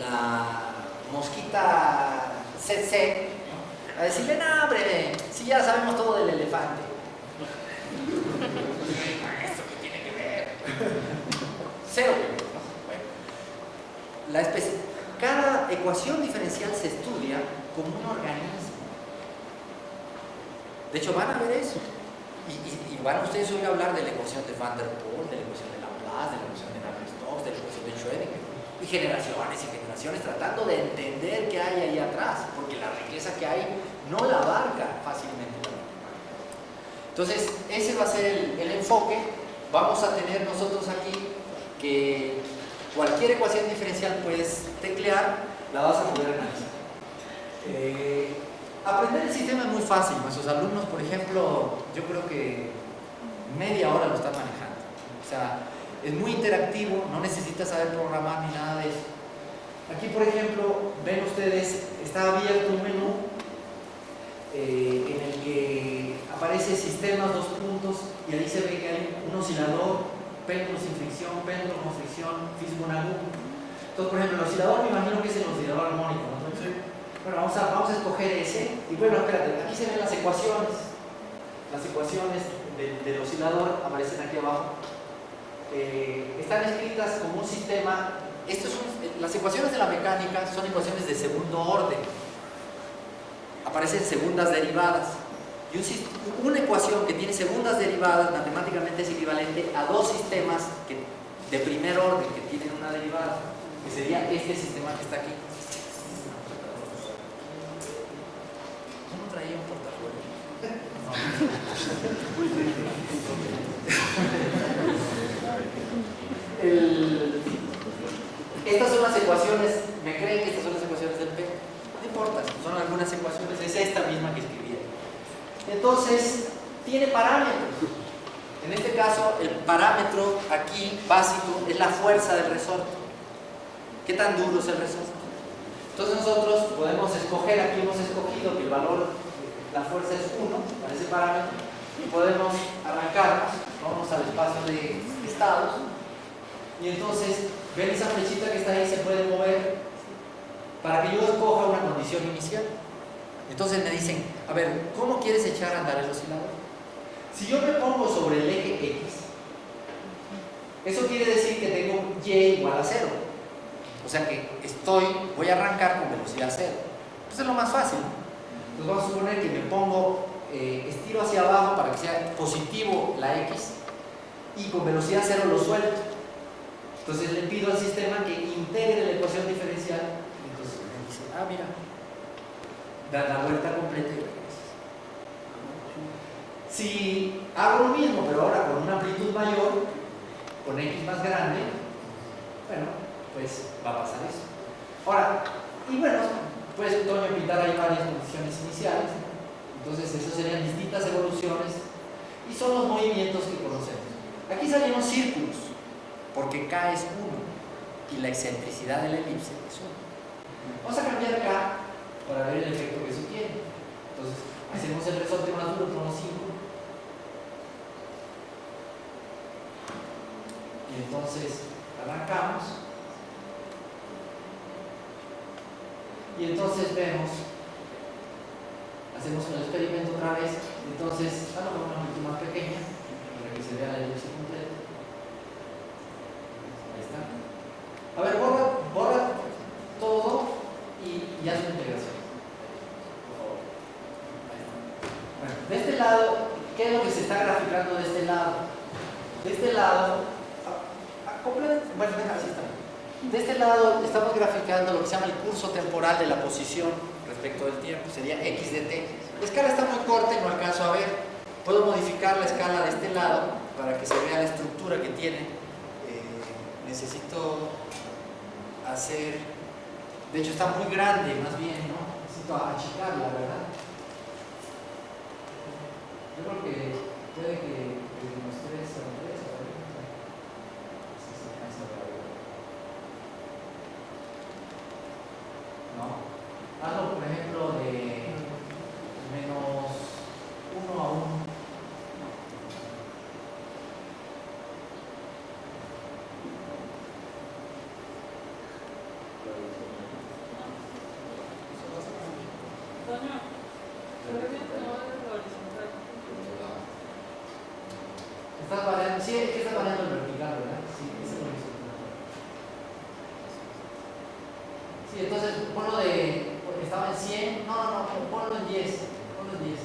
la mosquita CC, ¿no? A decirle, no, hombre, si ya sabemos todo del elefante. ¿Esto qué tiene que ver? Cero que ver, ¿no? Bueno, cada ecuación diferencial se estudia como un organismo. De hecho, van a ver eso. Y van a ustedes oír hablar de la ecuación de Van der Waals, de la ecuación de Laplace, de la ecuación de Navier-Stokes, de la ecuación de Schrödinger. Y generaciones, tratando de entender qué hay ahí atrás, porque la riqueza que hay no la abarca fácilmente. Entonces, ese va a ser el enfoque. Vamos a tener nosotros aquí que cualquier ecuación diferencial puedes teclear, la vas a poder analizar. Aprender el sistema es muy fácil. Nuestros alumnos, por ejemplo, yo creo que media hora lo están manejando. O sea, es muy interactivo, no necesitas saber programar ni nada de eso. Aquí, por ejemplo, ven ustedes, está abierto un menú en el que aparece sistemas, dos puntos, y ahí se ve que hay un oscilador, péndulo sin fricción, péndulo con fricción, físico agudo. Entonces, por ejemplo, el oscilador me imagino que es el oscilador armónico, ¿no? Entonces, bueno, vamos a escoger ese, y bueno, espérate, aquí se ven las ecuaciones. Las ecuaciones del oscilador aparecen aquí abajo. Están escritas como un sistema. Las ecuaciones de la mecánica son ecuaciones de segundo orden, aparecen segundas derivadas, y Y una ecuación que tiene segundas derivadas matemáticamente es equivalente a dos sistemas de primer orden que tienen una derivada, que sería este sistema que está aquí. Yo no traía un portafolio. Estas son las ecuaciones, ¿me creen que estas son las ecuaciones del P? No importa, son algunas ecuaciones, es esta misma que escribí. Entonces, tiene parámetros. En este caso, el parámetro aquí básico es la fuerza del resorte. ¿Qué tan duro es el resorte? Entonces nosotros podemos escoger, aquí hemos escogido que el valor, la fuerza es 1 para ese parámetro, y podemos arrancar, vamos al espacio de estados, y entonces, ven esa flechita que está ahí, se puede mover para que yo escoja una condición inicial. Entonces me dicen, a ver, ¿cómo quieres echar a andar el oscilador? Si yo me pongo sobre el eje X, eso quiere decir que tengo Y igual a 0. O sea que voy a arrancar con velocidad 0. Pues es lo más fácil. Entonces vamos a suponer que me pongo, estiro hacia abajo para que sea positivo la X y con velocidad 0 lo suelto. Entonces le pido al sistema que integre la ecuación diferencial. Entonces me dice, ah, mira, da la vuelta completa y regresas. Si hago lo mismo, pero ahora con una amplitud mayor, con X más grande, bueno, pues va a pasar eso. Ahora, y bueno, puedes, Toño, pintar ahí varias condiciones iniciales. Entonces, esas serían distintas evoluciones y son los movimientos que conocemos. Aquí salieron círculos, porque K es 1 y la excentricidad de la elipse es 1. Vamos a cambiar K para ver el efecto que eso tiene. Entonces, hacemos el resorte más duro, ponemos 5. Y entonces arrancamos. Y entonces vemos, hacemos el experimento otra vez. Entonces, con una amplitud más pequeña para que se vea la elipse completa. Ahí está. A ver, borra todo y haz una integración. Por favor. Ahí está. Bueno, de este lado, ¿qué es lo que se está graficando de este lado? De este lado, bueno, así está. De este lado estamos graficando lo que se llama el curso temporal de la posición respecto del tiempo, sería x de t. La escala está muy corta y no alcanzo a ver. Puedo modificar la escala de este lado para que se vea la estructura que tiene. Necesito hacer, de hecho está muy grande, más bien, ¿no? Necesito achicarla, ¿verdad? Yo creo que puede que los tres a ver. ¿No? Hazlo, por ejemplo, de menos 1 a 1. Estás variando, sí, es que estás variando el vertical, ¿verdad? Sí, ese es lo mismo. Sí, entonces ponlo de, porque estaba en 100, no, ponlo en 10, ponlo en 10.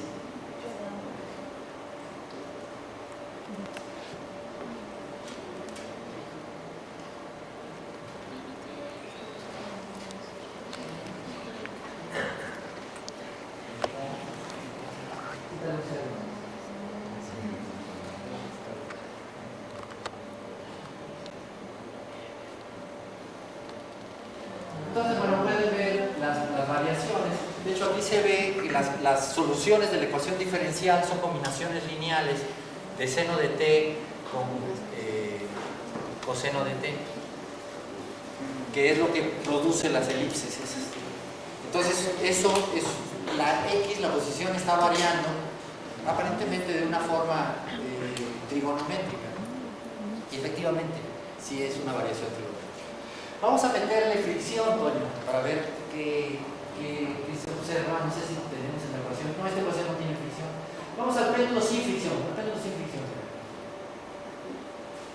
Entonces, bueno, pueden ver las variaciones. De hecho, aquí se ve que las soluciones de la ecuación diferencial son combinaciones lineales de seno de t con coseno de t, que es lo que produce las elipses esas. Entonces, eso es la x, la posición está variando aparentemente de una forma trigonométrica. Y efectivamente, sí es una variación trigonométrica. Vamos a meterle fricción, Toño, para ver qué se observa. No sé si tenemos en la ecuación. No, esta ecuación no tiene fricción. Vamos al péndulo sin fricción.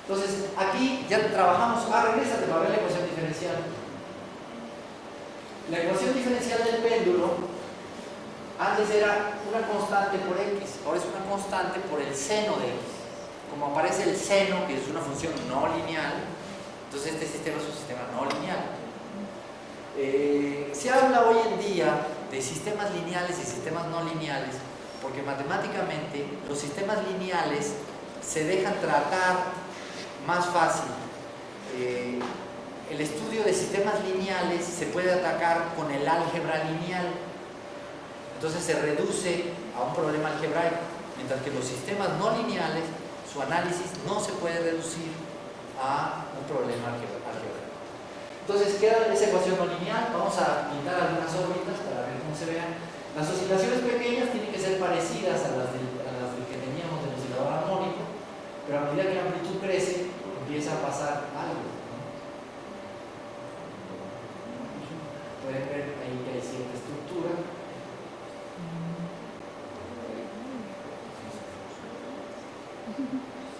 Entonces, aquí ya trabajamos. Regrésate para ver la ecuación diferencial. La ecuación diferencial del péndulo Antes era una constante por x, ahora es una constante por el seno de x. Como aparece el seno, que es una función no lineal, entonces este sistema es un sistema no lineal. Se habla hoy en día de sistemas lineales y sistemas no lineales, porque matemáticamente los sistemas lineales se dejan tratar más fácil. El estudio de sistemas lineales se puede atacar con el álgebra lineal, entonces se reduce a un problema algebraico, mientras que los sistemas no lineales, su análisis no se puede reducir a un problema algebraico. Entonces queda esa ecuación no lineal. Vamos a pintar algunas órbitas para ver cómo se vean. Las oscilaciones pequeñas tienen que ser parecidas a las que teníamos del oscilador armónico, pero a medida que la amplitud crece, empieza a pasar algo, ¿no? Pueden ver ahí que hay cierta estructura.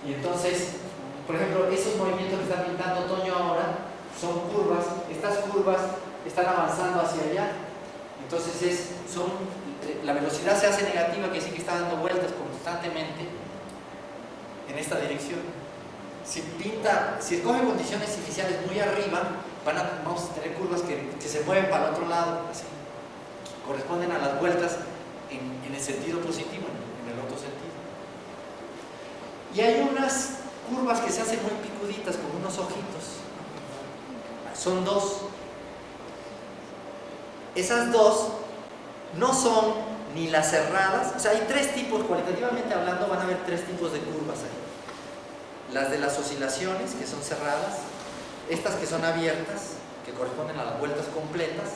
Y entonces, por ejemplo, esos movimientos que está pintando Toño ahora son curvas. Estas curvas están avanzando hacia allá, entonces la velocidad se hace negativa, que decir que está dando vueltas constantemente en esta dirección. Si escoge condiciones iniciales muy arriba, vamos a tener curvas que se mueven para el otro lado, así, corresponden a las vueltas en el sentido positivo, en el otro sentido. Y hay unas curvas que se hacen muy picuditas, con unos ojitos. Son dos. Esas dos no son ni las cerradas, o sea, hay tres tipos, cualitativamente hablando, van a haber tres tipos de curvas ahí. Las de las oscilaciones, que son cerradas, estas que son abiertas, que corresponden a las vueltas completas,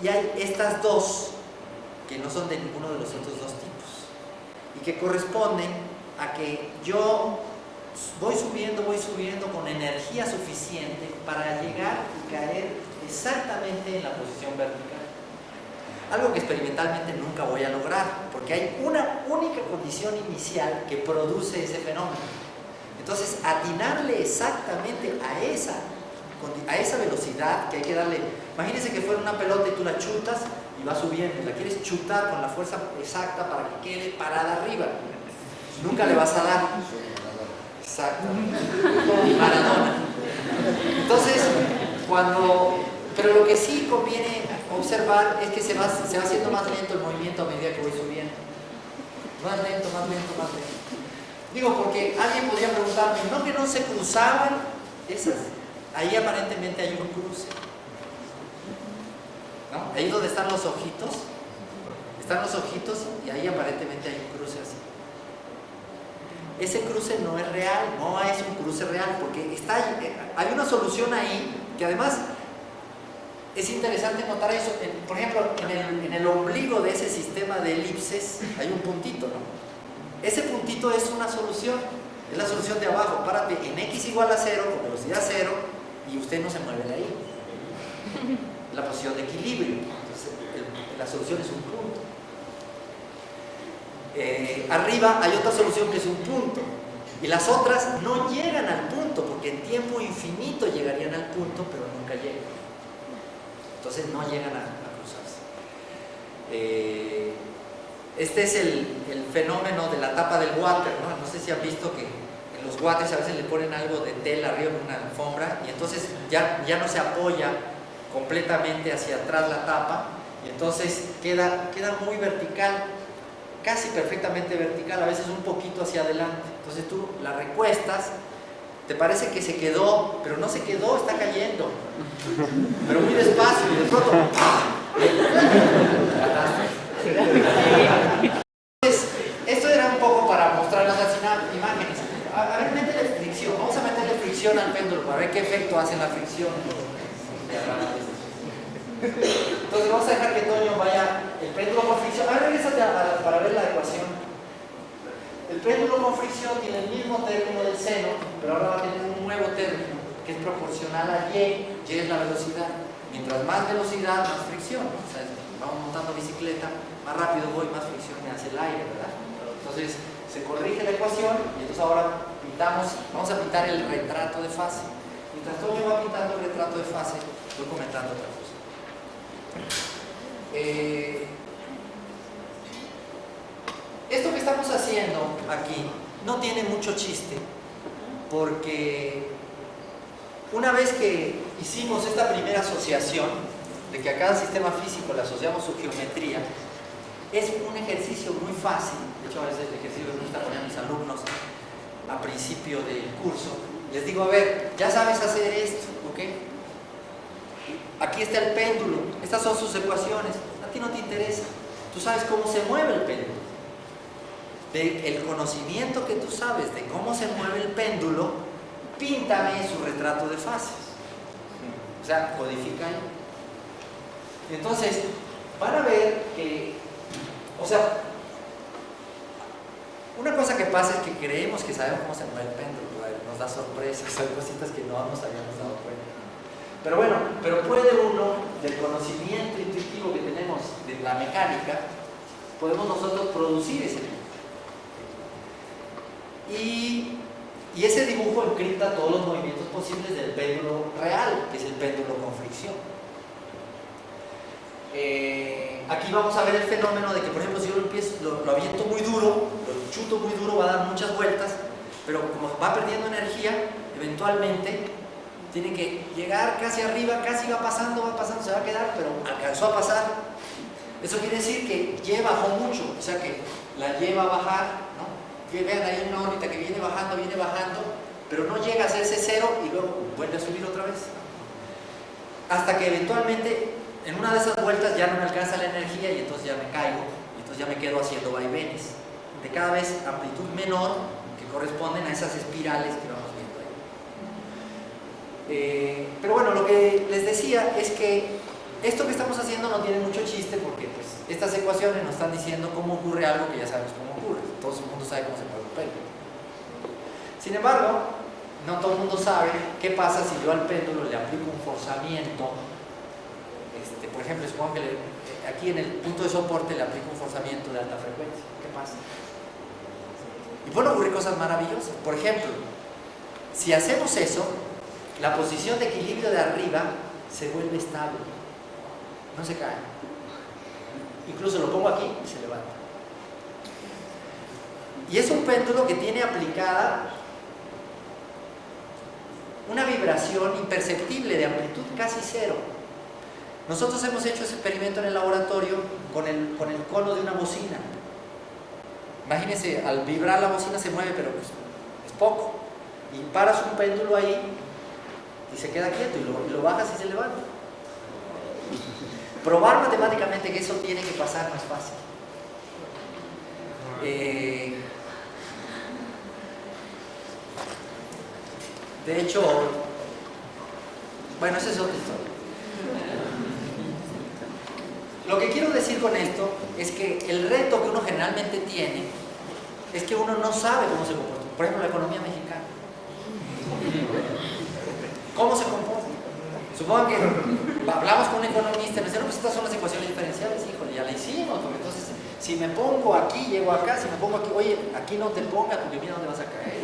y hay estas dos, que no son de ninguno de los otros dos tipos, y que corresponden a que yo voy subiendo con energía suficiente para llegar y caer exactamente en la posición vertical. Algo que experimentalmente nunca voy a lograr, porque hay una única condición inicial que produce ese fenómeno. Entonces, atinarle exactamente a esa velocidad que hay que darle. Imagínense que fuera una pelota y tú la chutas y va subiendo, la quieres chutar con la fuerza exacta para que quede parada arriba. Nunca le vas a dar. Exacto. Maradona. Entonces, pero lo que sí conviene observar es que se va haciendo más lento el movimiento a medida que voy subiendo. Más lento, más lento, más lento. Digo, porque alguien podría preguntarme, ¿no que no se cruzaban esas? Ahí aparentemente hay un cruce, ¿no? Ahí donde están los ojitos, y ahí aparentemente hay un cruce así. Ese cruce no es real, no es un cruce real, porque hay una solución ahí que además es interesante notar eso. Por ejemplo, en el ombligo de ese sistema de elipses hay un puntito, ¿no? Ese puntito es una solución, es la solución de abajo. Párate en x igual a 0, con velocidad 0, y usted no se mueve de ahí. La posición de equilibrio. Entonces, la solución es un punto. Arriba hay otra solución que es un punto, y las otras no llegan al punto, porque en tiempo infinito llegarían al punto, pero nunca llegan. Entonces no llegan a cruzarse. Este es el fenómeno de la tapa del water, ¿no? No sé si han visto que en los waters a veces le ponen algo de tela arriba en una alfombra, y entonces ya no se apoya completamente hacia atrás la tapa, y entonces queda muy vertical, casi perfectamente vertical, a veces un poquito hacia adelante. Entonces tú la recuestas, te parece que se quedó, pero no se quedó, está cayendo, pero muy despacio, y de pronto entonces, esto era un poco para mostrar las imágenes. A ver, métele fricción, vamos a meterle fricción al péndulo para ver qué efecto hace la fricción. Entonces vamos a dejar que Toño vaya el péndulo con fricción. A ver, regrésate para ver la ecuación. El péndulo con fricción tiene el mismo término del seno, pero ahora va a tener un nuevo término que es proporcional a y es la velocidad. Mientras más velocidad, más fricción, ¿no? O sea, vamos montando bicicleta, más rápido voy, más fricción me hace el aire, ¿verdad? Entonces se corrige la ecuación, y entonces ahora vamos a pintar el retrato de fase. Mientras Toño va pintando el retrato de fase, voy comentando otra cosa. haciendo aquí no tiene mucho chiste, porque una vez que hicimos esta primera asociación, de que a cada sistema físico le asociamos su geometría, es un ejercicio muy fácil. De hecho, a veces el ejercicio que me gusta poner a mis alumnos a principio del curso, les digo, a ver, ya sabes hacer esto, ¿ok? Aquí está el péndulo, estas son sus ecuaciones, a ti no te interesa, tú sabes cómo se mueve el péndulo. Del conocimiento que tú sabes de cómo se mueve el péndulo, píntame su retrato de fases. O sea, codifica ahí. Entonces, van a ver que, o sea, una cosa que pasa es que creemos que sabemos cómo se mueve el péndulo, nos da sorpresas, hay cositas que no nos habíamos dado cuenta. Pero bueno, pero puede uno, del conocimiento intuitivo que tenemos de la mecánica, podemos nosotros producir ese dibujo. Y ese dibujo encripta todos los movimientos posibles del péndulo real, que es el péndulo con fricción. Aquí vamos a ver el fenómeno de que, por ejemplo, si yo lo aviento muy duro, lo chuto muy duro, va a dar muchas vueltas, pero como va perdiendo energía, eventualmente tiene que llegar casi arriba, casi va pasando, se va a quedar, pero alcanzó a pasar. Eso quiere decir que Y bajó mucho, o sea que la Y va a bajar, ¿no? Vean ahí una órbita que viene bajando, pero no llega a hacerse cero y luego vuelve a subir otra vez. Hasta que eventualmente, en una de esas vueltas ya no me alcanza la energía y entonces ya me caigo, y entonces ya me quedo haciendo vaivenes de cada vez amplitud menor que corresponden a esas espirales que vamos viendo ahí. Pero bueno, lo que les decía es que esto que estamos haciendo no tiene mucho chiste porque pues, estas ecuaciones nos están diciendo cómo ocurre algo que ya sabemos cómo ocurre. Todo el mundo sabe cómo se mueve el péndulo. Sin embargo, no todo el mundo sabe qué pasa si yo al péndulo le aplico un forzamiento. Por ejemplo, supongo que aquí en el punto de soporte le aplico un forzamiento de alta frecuencia. ¿Qué pasa? Y pueden ocurrir cosas maravillosas. Por ejemplo, si hacemos eso, la posición de equilibrio de arriba se vuelve estable, no se cae. Incluso lo pongo aquí y se levanta. Y es un péndulo que tiene aplicada una vibración imperceptible de amplitud casi cero. Nosotros hemos hecho ese experimento en el laboratorio con el cono de una bocina. Imagínense, al vibrar la bocina se mueve, pero pues, es poco. Y paras un péndulo ahí y se queda quieto y lo bajas y se levanta. Probar matemáticamente que eso tiene que pasar no es fácil. De hecho, bueno, esa es otra historia. Lo que quiero decir con esto es que el reto que uno generalmente tiene es que uno no sabe cómo se comporta. Por ejemplo, la economía mexicana. ¿Cómo se comporta? Supongan que hablamos con un economista y me dicen, no, pues estas son las ecuaciones diferenciales, híjole, ya la hicimos, porque entonces si me pongo aquí, llego acá, si me pongo aquí, oye, aquí no te pongas porque mira dónde vas a caer.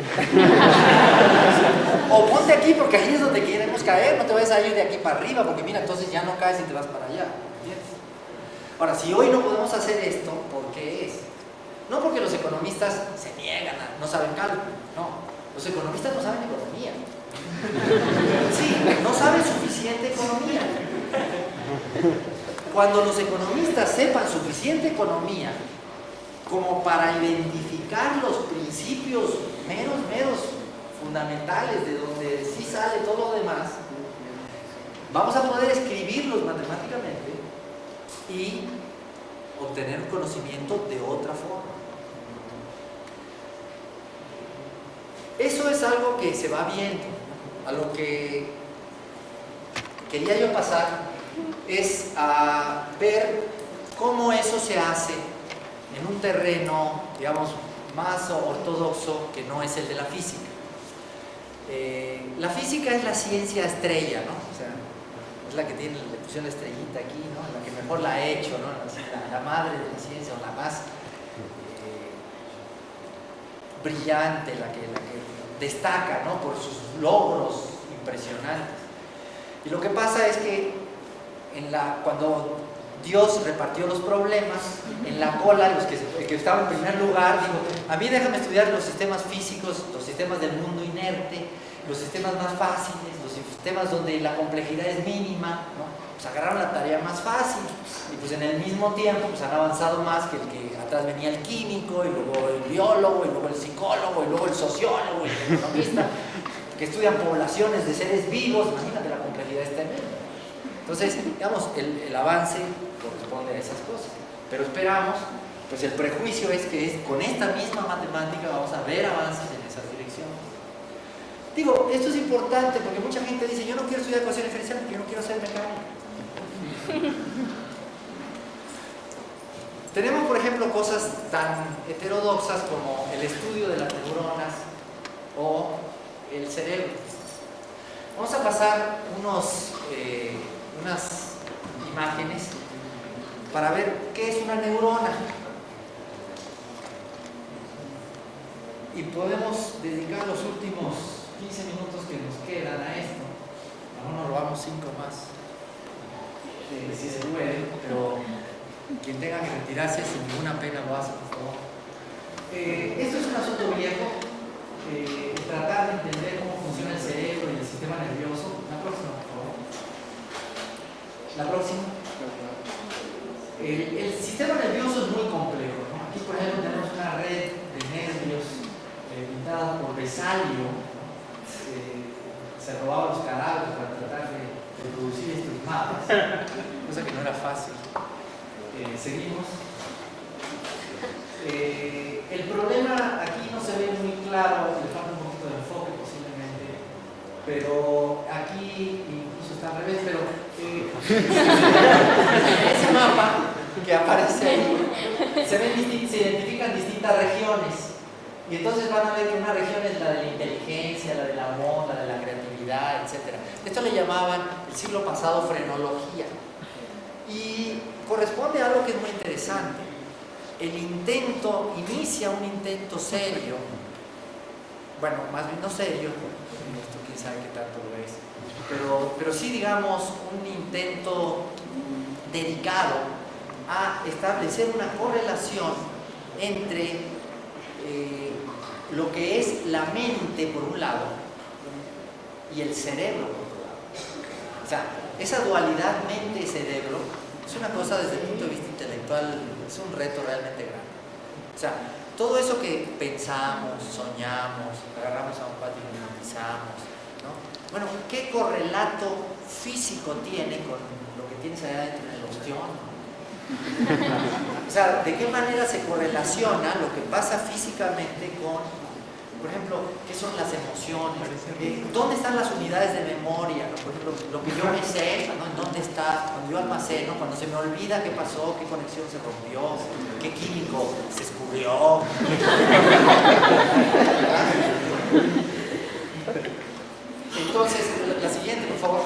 O ponte aquí porque ahí es donde queremos caer, no te vayas a ir de aquí para arriba porque mira, entonces ya no caes y te vas para allá. ¿Entiendes? Ahora, si hoy no podemos hacer esto, ¿por qué es? No porque los economistas se niegan, no saben cálculo, no. Los economistas no saben economía. Sí, no saben suficiente economía. Cuando los economistas sepan suficiente economía como para identificar los principios meros fundamentales de donde sí sale todo lo demás, vamos a poder escribirlos matemáticamente y obtener conocimiento de otra forma. Eso es algo que se va viendo. A lo que quería yo pasar es a ver cómo eso se hace en un terreno, digamos, más ortodoxo que no es el de la física. La física es la ciencia estrella, ¿no? O sea, es la que tiene, le pusieron la estrellita aquí, ¿no? La que mejor la ha hecho, ¿no? La madre de la ciencia, o la más brillante, la que destaca, ¿no? Por sus logros impresionantes. Y lo que pasa es que cuando Dios repartió los problemas en la cola, el que estaba en primer lugar, dijo, a mí déjame estudiar los sistemas físicos, los sistemas del mundo inerte, los sistemas más fáciles, los sistemas donde la complejidad es mínima, ¿no? Pues agarraron la tarea más fácil, y pues en el mismo tiempo pues han avanzado más que el que atrás venía el químico, y luego el biólogo, y luego el psicólogo, y luego el sociólogo, y el economista, que estudian poblaciones de seres vivos. Imagínate, la complejidad es tremenda. Entonces, digamos, el avance corresponde a esas cosas, pero esperamos, pues el prejuicio es que con esta misma matemática vamos a ver avances en esas direcciones. Digo, esto es importante porque mucha gente dice, yo no quiero estudiar ecuación diferencial porque yo no quiero ser mecánico. Tenemos, por ejemplo, cosas tan heterodoxas como el estudio de las neuronas o el cerebro. Vamos a pasar unas imágenes para ver qué es una neurona. Y podemos dedicar los últimos 15 minutos que nos quedan a esto. Aún nos robamos 5 más. Si se puede, pero quien tenga que retirarse sin ninguna pena lo hace, por favor. Esto es un asunto viejo. Tratar de entender cómo funciona el cerebro y el sistema nervioso. La próxima, por favor. La próxima. El sistema nervioso es muy complejo, ¿no? Aquí, por ejemplo, tenemos una red de nervios pintada por Vesalio. Se robaba los cadáveres para tratar de reproducir estos mapas, cosa que no era fácil. Seguimos. El problema aquí no se ve muy claro, le falta un poquito de enfoque posiblemente, pero aquí incluso está al revés, pero ese mapa que aparece ahí se identifican distintas regiones, y entonces van a ver que una región es la de la inteligencia, la del amor, la de la creatividad, etc. Esto le llamaban el siglo pasado frenología, y corresponde a algo que es muy interesante. El intento, inicia un intento serio, bueno, más bien no serio, esto quién sabe qué tanto lo es, pero sí, digamos, un intento dedicado a establecer una correlación entre lo que es la mente por un lado y el cerebro por otro lado. O sea, esa dualidad mente-cerebro es una cosa desde el punto de vista intelectual, es un reto realmente grande. O sea, todo eso que pensamos, soñamos, agarramos a un cuate y lo hipnotizamos, ¿no? Bueno, ¿qué correlato físico tiene con lo que tienes allá dentro en el ostión? O sea, ¿de qué manera se correlaciona lo que pasa físicamente con, por ejemplo, qué son las emociones? ¿Dónde están las unidades de memoria? Por ejemplo, lo que yo me sé, ¿no? ¿En dónde está? Cuando yo almaceno, cuando se me olvida qué pasó, qué conexión se rompió, qué químico se escurrió. Entonces, la siguiente, por favor.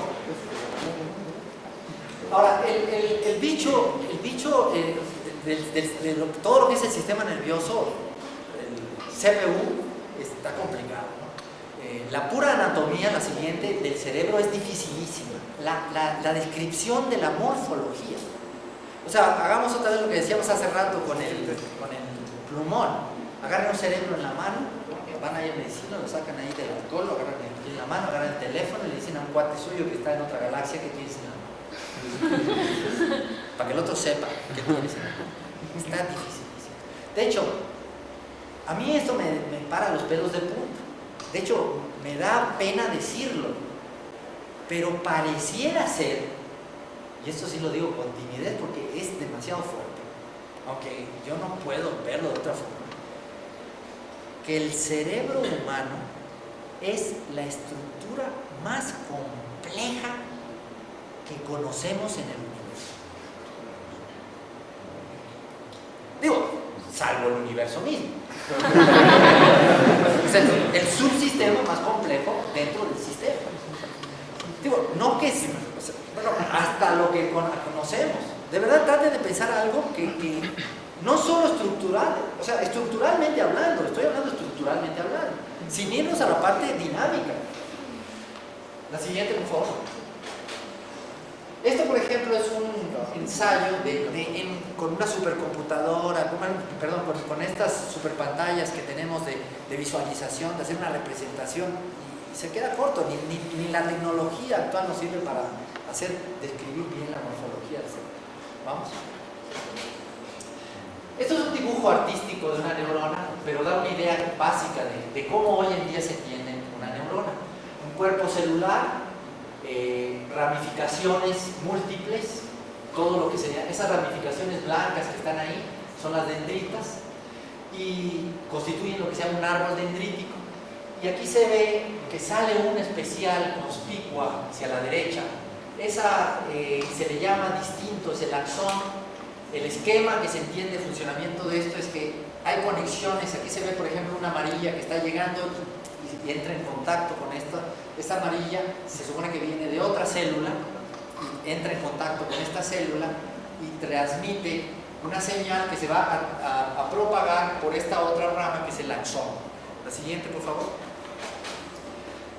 Ahora, el bicho de todo lo que es el sistema nervioso, el CPU, está complicado, ¿no? La pura anatomía, la siguiente, del cerebro es dificilísima. La descripción de la morfología. O sea, hagamos otra vez lo que decíamos hace rato con el plumón. Agarran un cerebro en la mano, van ahí a medicina, lo sacan ahí del alcohol, lo agarran en la mano, agarran el teléfono y le dicen a un cuate suyo que está en otra galaxia que tienes en la mano. Para que el otro sepa que tienes en la mano. Está dificilísimo. De hecho, a mí esto me para los pelos de punta. De hecho, me da pena decirlo, pero pareciera ser, y esto sí lo digo con timidez porque es demasiado fuerte, aunque yo no puedo verlo de otra forma, que el cerebro humano es la estructura más compleja que conocemos en el universo. Digo, salvo el universo mismo. Es el subsistema más complejo dentro del sistema. Digo, no que bueno, hasta lo que conocemos. De verdad, traten de pensar algo que no solo estructural, o sea, estructuralmente hablando, estoy hablando estructuralmente hablando, sin irnos a la parte dinámica. La siguiente, por favor. Esto, por ejemplo, es un ensayo con una supercomputadora, con estas superpantallas que tenemos de visualización, de hacer una representación, y se queda corto, ni la tecnología actual nos sirve para describir bien la morfología del cerebro. Vamos. Esto es un dibujo artístico de una neurona, pero da una idea básica de cómo hoy en día se entiende una neurona. Un cuerpo celular, ramificaciones múltiples, todo lo que serían esas ramificaciones blancas que están ahí son las dendritas y constituyen lo que se llama un árbol dendrítico. Y aquí se ve que sale una especial conspicua hacia la derecha. Esa se le llama distinto, es el axón. El esquema que se entiende de funcionamiento de esto es que hay conexiones. Aquí se ve, por ejemplo, una amarilla que está llegando y entra en contacto con esta amarilla, se supone que viene de otra célula y entra en contacto con esta célula y transmite una señal que se va a propagar por esta otra rama que es el axón. La siguiente, por favor.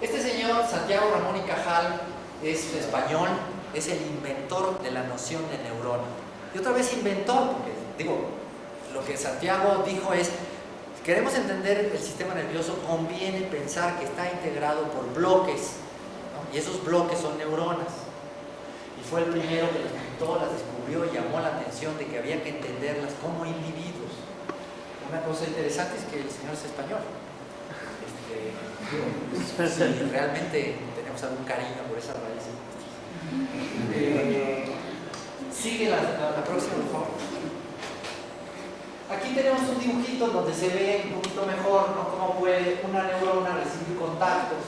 Este señor, Santiago Ramón y Cajal, es español, es el inventor de la noción de neurona. Y otra vez inventor, porque digo, lo que Santiago dijo es: queremos entender el sistema nervioso, conviene pensar que está integrado por bloques, ¿no? Y esos bloques son neuronas. Y fue el primero que las pintó, las descubrió y llamó la atención de que había que entenderlas como individuos. Una cosa interesante es que el señor es español. Si realmente tenemos algún cariño por esa raíz. Sigue la próxima, por favor. Aquí tenemos un dibujito donde se ve un poquito mejor, ¿no?, cómo puede una neurona recibir contactos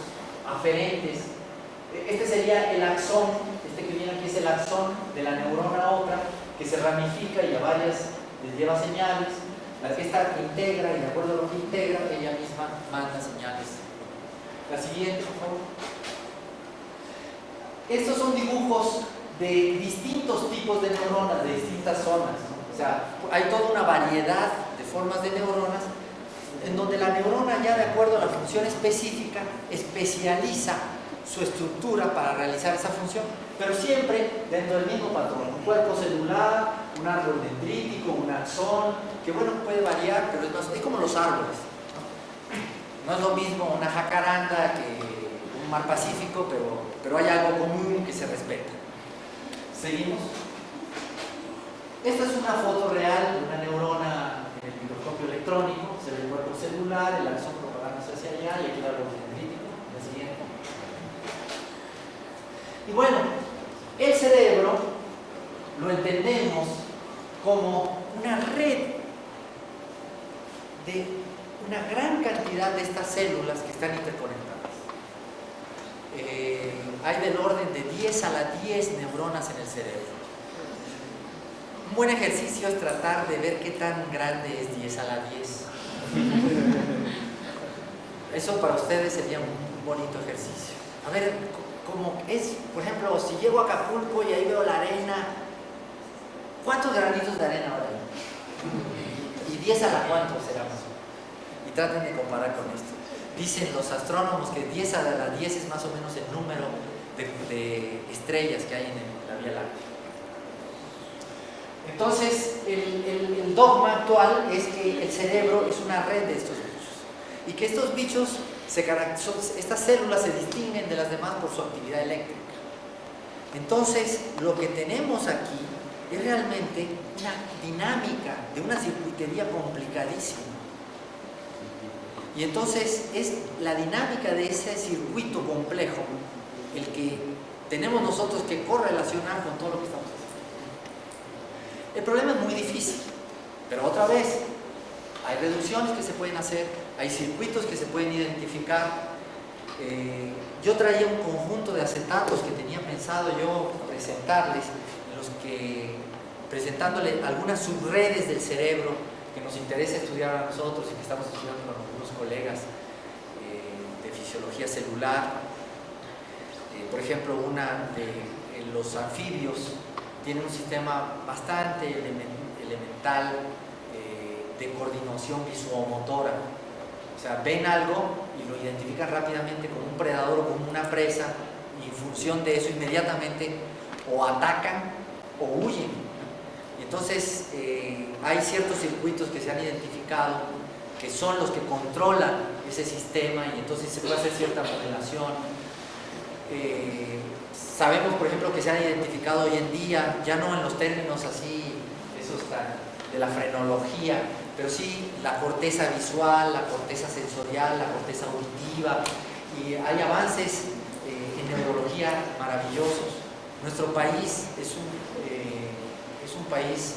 aferentes. Este sería el axón, este que viene aquí es el axón de la neurona a otra, que se ramifica y a varias les lleva señales. La que esta integra, y de acuerdo a lo que integra, ella misma manda señales. La siguiente, por favor. Estos son dibujos de distintos tipos de neuronas, de distintas zonas, ¿no? O sea, hay toda una variedad de formas de neuronas en donde la neurona, ya de acuerdo a la función específica, especializa su estructura para realizar esa función, pero siempre dentro del mismo patrón. Un cuerpo celular, un árbol dendrítico, un axón, que bueno, puede variar, pero es como los árboles, ¿no? No es lo mismo una jacaranda que un mar Pacífico, pero hay algo común que se respeta. Seguimos. Esta es una foto real de una neurona en el microscopio electrónico. Se ve el cuerpo celular, el axón propagándose hacia allá y aquí el árbol dendrítico. La siguiente. Y bueno, el cerebro lo entendemos como una red de una gran cantidad de estas células que están interconectadas. Hay del orden de 10 a la 10 neuronas en el cerebro. Un buen ejercicio es tratar de ver qué tan grande es 10 a la 10. Eso para ustedes sería un bonito ejercicio. A ver, como es, por ejemplo, si llego a Acapulco y ahí veo la arena, ¿cuántos granitos de arena ahora hay? ¿Y 10 a la cuánto será más? Y traten de comparar con esto. Dicen los astrónomos que 10 a la 10 es más o menos el número de estrellas que hay en la Vía Láctea. Entonces, el dogma actual es que el cerebro es una red de estos bichos y que estos bichos, estas células se distinguen de las demás por su actividad eléctrica. Entonces, lo que tenemos aquí es realmente una dinámica de una circuitería complicadísima. Y entonces es la dinámica de ese circuito complejo el que tenemos nosotros que correlacionar con todo lo que estamos haciendo. El problema es muy difícil, pero otra vez, hay reducciones que se pueden hacer, hay circuitos que se pueden identificar. Yo traía un conjunto de acetatos que tenía pensado yo presentarles, en los que, presentándole algunas subredes del cerebro que nos interesa estudiar a nosotros y que estamos estudiando con algunos colegas de fisiología celular. Por ejemplo, una de los anfibios tiene un sistema bastante elemental de coordinación visuomotora. O sea, ven algo y lo identifican rápidamente como un predador o como una presa, y en función de eso inmediatamente o atacan o huyen. Y entonces hay ciertos circuitos que se han identificado que son los que controlan ese sistema y entonces se puede hacer cierta modelación. Sabemos, por ejemplo, que se han identificado hoy en día, ya no en los términos así, esos de la frenología, pero sí la corteza visual, la corteza sensorial, la corteza auditiva, y hay avances en neurología maravillosos. Nuestro país es un país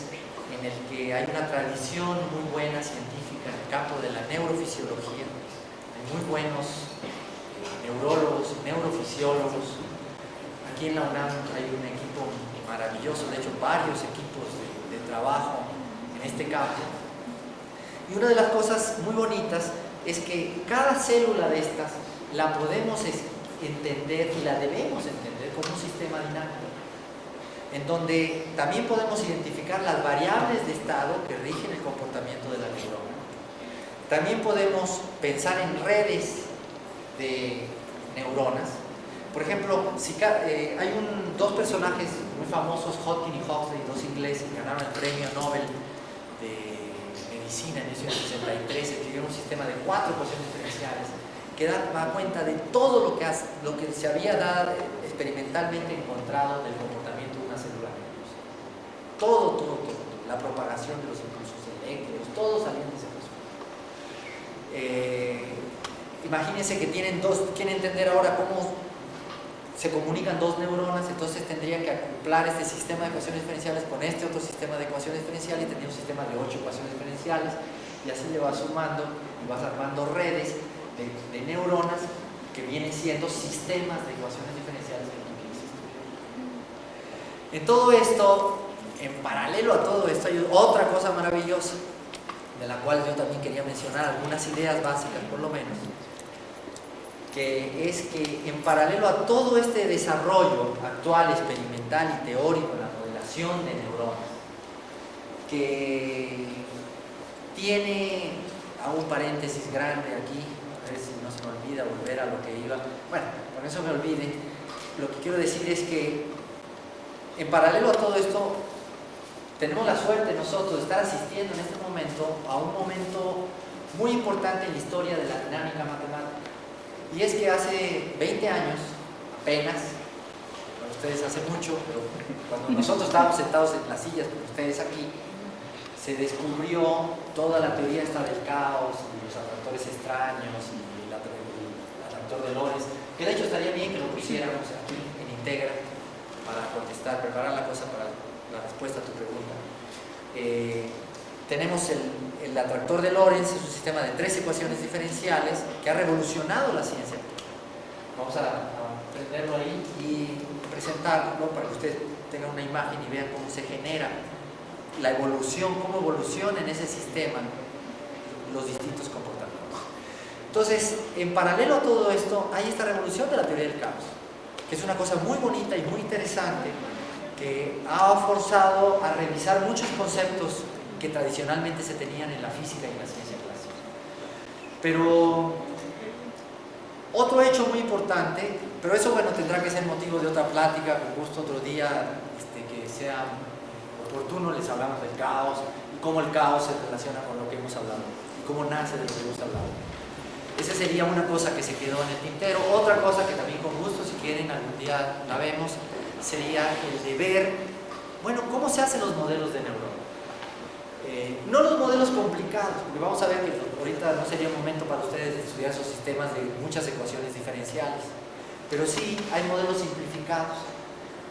en el que hay una tradición muy buena científica en el campo de la neurofisiología. Hay muy buenos neurólogos, neurofisiólogos. Aquí en la UNAM hay un equipo maravilloso, de hecho varios equipos de trabajo en este campo. Y una de las cosas muy bonitas es que cada célula de estas la podemos entender y la debemos entender como un sistema dinámico, en donde también podemos identificar las variables de estado que rigen el comportamiento de la neurona. También podemos pensar en redes de neuronas. Por ejemplo, si hay dos personajes muy famosos, Hodgkin y Huxley, dos ingleses que ganaron el premio Nobel de Medicina en 1963, escribieron un sistema de 4 ecuaciones diferenciales que da cuenta de todo lo que se había dado experimentalmente encontrado del comportamiento de una célula nerviosa. Todo. La propagación de los impulsos eléctricos, todo salió de ese proceso. Imagínense que quieren entender ahora cómo se comunican dos neuronas, entonces tendrían que acoplar este sistema de ecuaciones diferenciales con este otro sistema de ecuaciones diferenciales y tendría un sistema de 8 ecuaciones diferenciales y así le vas sumando y vas armando redes de neuronas que vienen siendo sistemas de ecuaciones diferenciales que tú quieres estudiar. En todo esto, en paralelo a todo esto, hay otra cosa maravillosa de la cual yo también quería mencionar algunas ideas básicas por lo menos, que es que en paralelo a todo este desarrollo actual, experimental y teórico en la modelación de neuronas, que tiene, hago un paréntesis grande aquí, a ver si no se me olvida volver a lo que iba, bueno, con eso me olvide, lo que quiero decir es que en paralelo a todo esto, tenemos la suerte nosotros de estar asistiendo en este momento a un momento muy importante en la historia de la dinámica matemática. Y es que hace 20 años, apenas, para ustedes hace mucho, pero cuando nosotros estábamos sentados en las sillas con ustedes aquí, se descubrió toda la teoría esta del caos, y los atractores extraños, y el atractor de Lorentz, que de hecho estaría bien que lo pusiéramos aquí en Integra para contestar, preparar la cosa para la respuesta a tu pregunta. Tenemos el atractor de Lorentz, es un sistema de 3 ecuaciones diferenciales que ha revolucionado la ciencia. Vamos a prenderlo ahí y presentarlo para que ustedes tengan una imagen y vean cómo se genera la evolución, cómo evoluciona en ese sistema los distintos comportamientos. Entonces, en paralelo a todo esto, hay esta revolución de la teoría del caos, que es una cosa muy bonita y muy interesante, que ha forzado a revisar muchos conceptos que tradicionalmente se tenían en la física y en la ciencia clásica. Pero otro hecho muy importante, pero eso bueno tendrá que ser motivo de otra plática, con gusto otro día que sea oportuno les hablamos del caos y cómo el caos se relaciona con lo que hemos hablado y cómo nace de lo que hemos hablado. Esa sería una cosa que se quedó en el tintero. Otra cosa que también con gusto, si quieren algún día la vemos, sería el de ver, bueno, cómo se hacen los modelos de neuronas. No los modelos complicados, porque vamos a ver que ahorita no sería un momento para ustedes de estudiar esos sistemas de muchas ecuaciones diferenciales, pero sí hay modelos simplificados,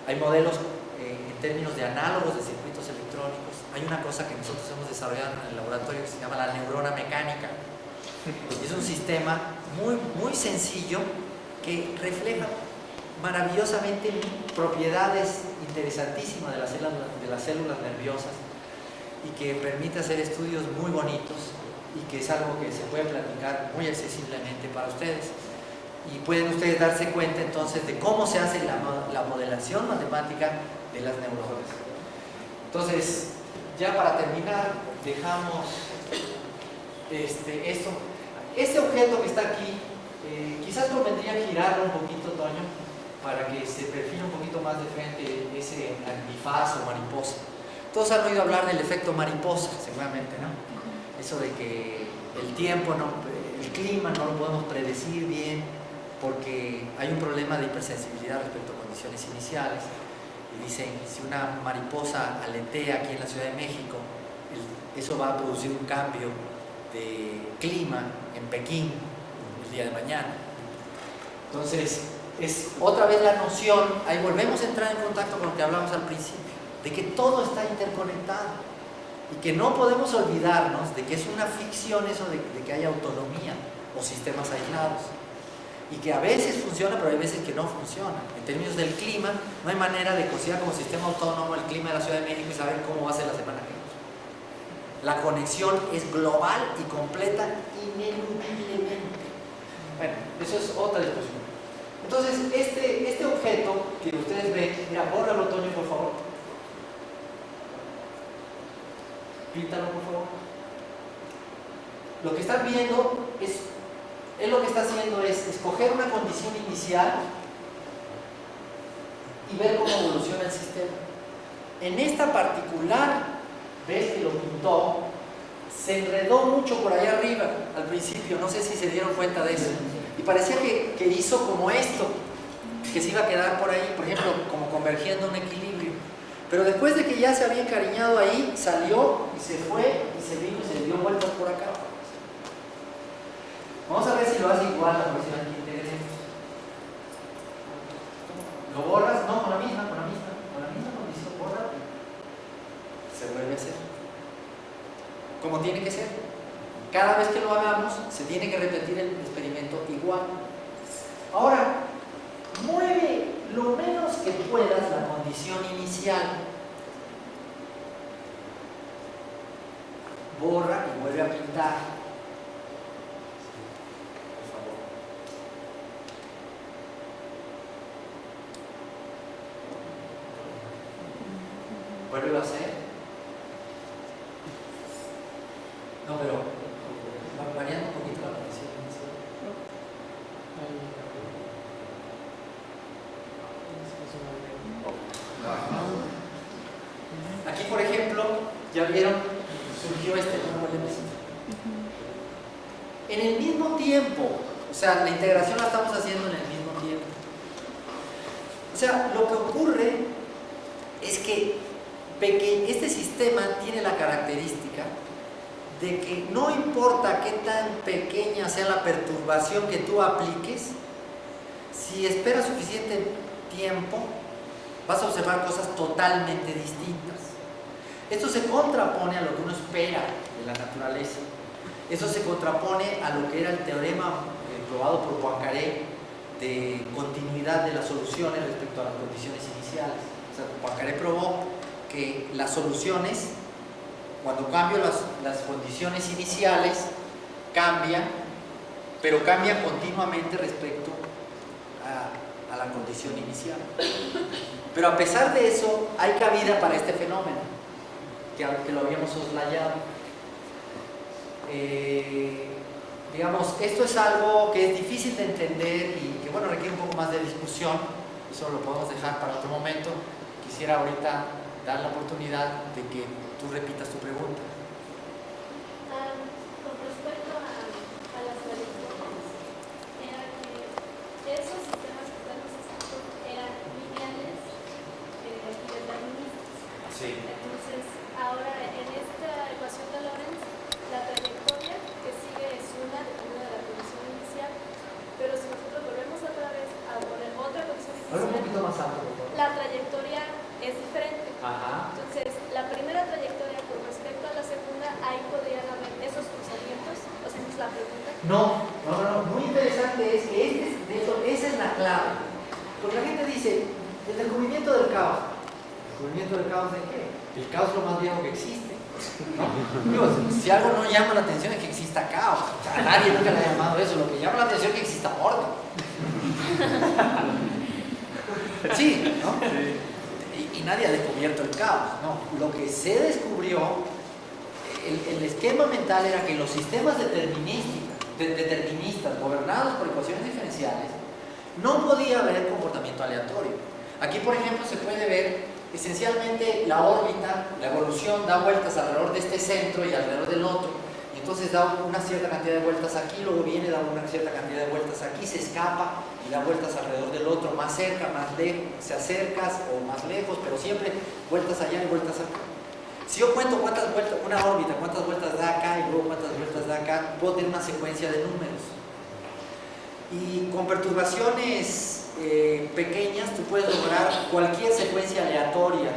hay modelos en términos de análogos de circuitos electrónicos. Hay una cosa que nosotros hemos desarrollado en el laboratorio que se llama la neurona mecánica. Es un sistema muy sencillo que refleja maravillosamente propiedades interesantísimas de las células nerviosas y que permite hacer estudios muy bonitos y que es algo que se puede platicar muy accesiblemente para ustedes. Y pueden ustedes darse cuenta entonces de cómo se hace la modelación matemática de las neuronas. Entonces, ya para terminar, dejamos esto. Este objeto que está aquí, quizás convendría girarlo un poquito, Toño, para que se perfile un poquito más de frente ese antifaz o mariposa. Todos han oído hablar del efecto mariposa, seguramente, ¿no? Eso de que el tiempo, el clima no lo podemos predecir bien porque hay un problema de hipersensibilidad respecto a condiciones iniciales. Y dicen, si una mariposa aletea aquí en la Ciudad de México, eso va a producir un cambio de clima en Pekín el día de mañana. Entonces, es otra vez la noción, ahí volvemos a entrar en contacto con lo que hablamos al principio, de que todo está interconectado y que no podemos olvidarnos de que es una ficción eso de que haya autonomía o sistemas aislados y que a veces funciona, pero hay veces que no funciona. En términos del clima, no hay manera de considerar como sistema autónomo el clima de la Ciudad de México y saber cómo va a ser la semana que viene. La conexión es global y completa ineludiblemente. Bueno, eso es otra discusión. Entonces, este objeto que ustedes ven, mira, bórralo, Toño, por favor. Píntalo, por favor. Lo que están viendo él lo que está haciendo es escoger una condición inicial y ver cómo evoluciona el sistema. En esta particular vez que lo pintó, se enredó mucho por allá arriba al principio, no sé si se dieron cuenta de eso, y parecía que hizo como esto, que se iba a quedar por ahí, por ejemplo, como convergiendo un equilibrio. Pero después de que ya se había encariñado ahí, salió y se fue y se vino y se dio vueltas por acá. Vamos a ver si lo hace igual la condición que integremos. ¿Lo borras? No, con la misma condición, borra. Se vuelve a hacer. Como tiene que ser. Cada vez que lo hagamos, se tiene que repetir el experimento igual. Ahora, mueve lo menos que puedas la condición inicial. Borra y vuelve a pintar. Vuelve a hacer. No, pero va variando un poquito la condición inicial. Aquí, por ejemplo, ya vieron, surgió este nuevo elemento. En el mismo tiempo, o sea, la integración la estamos haciendo en el mismo tiempo. O sea, lo que ocurre es que este sistema tiene la característica de que no importa qué tan pequeña sea la perturbación que tú apliques, si esperas suficiente tiempo, vas a observar cosas totalmente distintas. Esto se contrapone a lo que uno espera de la naturaleza. Eso se contrapone a lo que era el teorema probado por Poincaré de continuidad de las soluciones respecto a las condiciones iniciales. O sea, Poincaré probó que las soluciones, cuando cambio las condiciones iniciales, cambian, pero cambian continuamente respecto a la condición inicial. Pero a pesar de eso, hay cabida para este fenómeno, que lo habíamos soslayado. Digamos, esto es algo que es difícil de entender y que, bueno, requiere un poco más de discusión. Eso lo podemos dejar para otro momento. Quisiera ahorita dar la oportunidad de que tú repitas tu pregunta. Con respecto a las trayectorias, era que esos sistemas que estamos usando eran lineales y deterministas. Sí. Entonces, ahora en esta ecuación de Lorentz, la trayectoria que sigue es una dependiendo de la condición inicial, pero si nosotros volvemos otra vez a poner otra condición Habla un inicial, poquito más alto, por favor. la trayectoria es diferente. Ajá. Entonces, la primera trayectoria con respecto a la segunda, ahí podrían haber esos cruzamientos. O sea, esa es la pregunta. No. Muy interesante es que esa es la clave. Porque la gente dice, el descubrimiento del caos. ¿El descubrimiento del caos de qué? El caos es lo más viejo que existe. ¿No? Digo, si algo no llama la atención es que exista caos. O sea, a nadie nunca le ha llamado eso. Lo que llama la atención es que exista orden. Sí, ¿no? Sí. Y nadie ha descubierto el caos, ¿no? Lo que se descubrió, el esquema mental era que los sistemas deterministas gobernados por ecuaciones diferenciales no podía haber comportamiento aleatorio. Aquí, por ejemplo, se puede ver esencialmente la órbita, la evolución da vueltas alrededor de este centro y alrededor del otro, y entonces da una cierta cantidad de vueltas aquí, luego viene, da una cierta cantidad de vueltas aquí, se escapa y da vueltas alrededor del otro, más cerca, más lejos, se acercas o más lejos, pero siempre vueltas allá y vueltas acá. Si yo cuento cuántas vueltas, una órbita, cuántas vueltas da acá y luego cuántas vueltas da acá, puedo tener una secuencia de números. Y con perturbaciones pequeñas tú puedes lograr cualquier secuencia aleatoria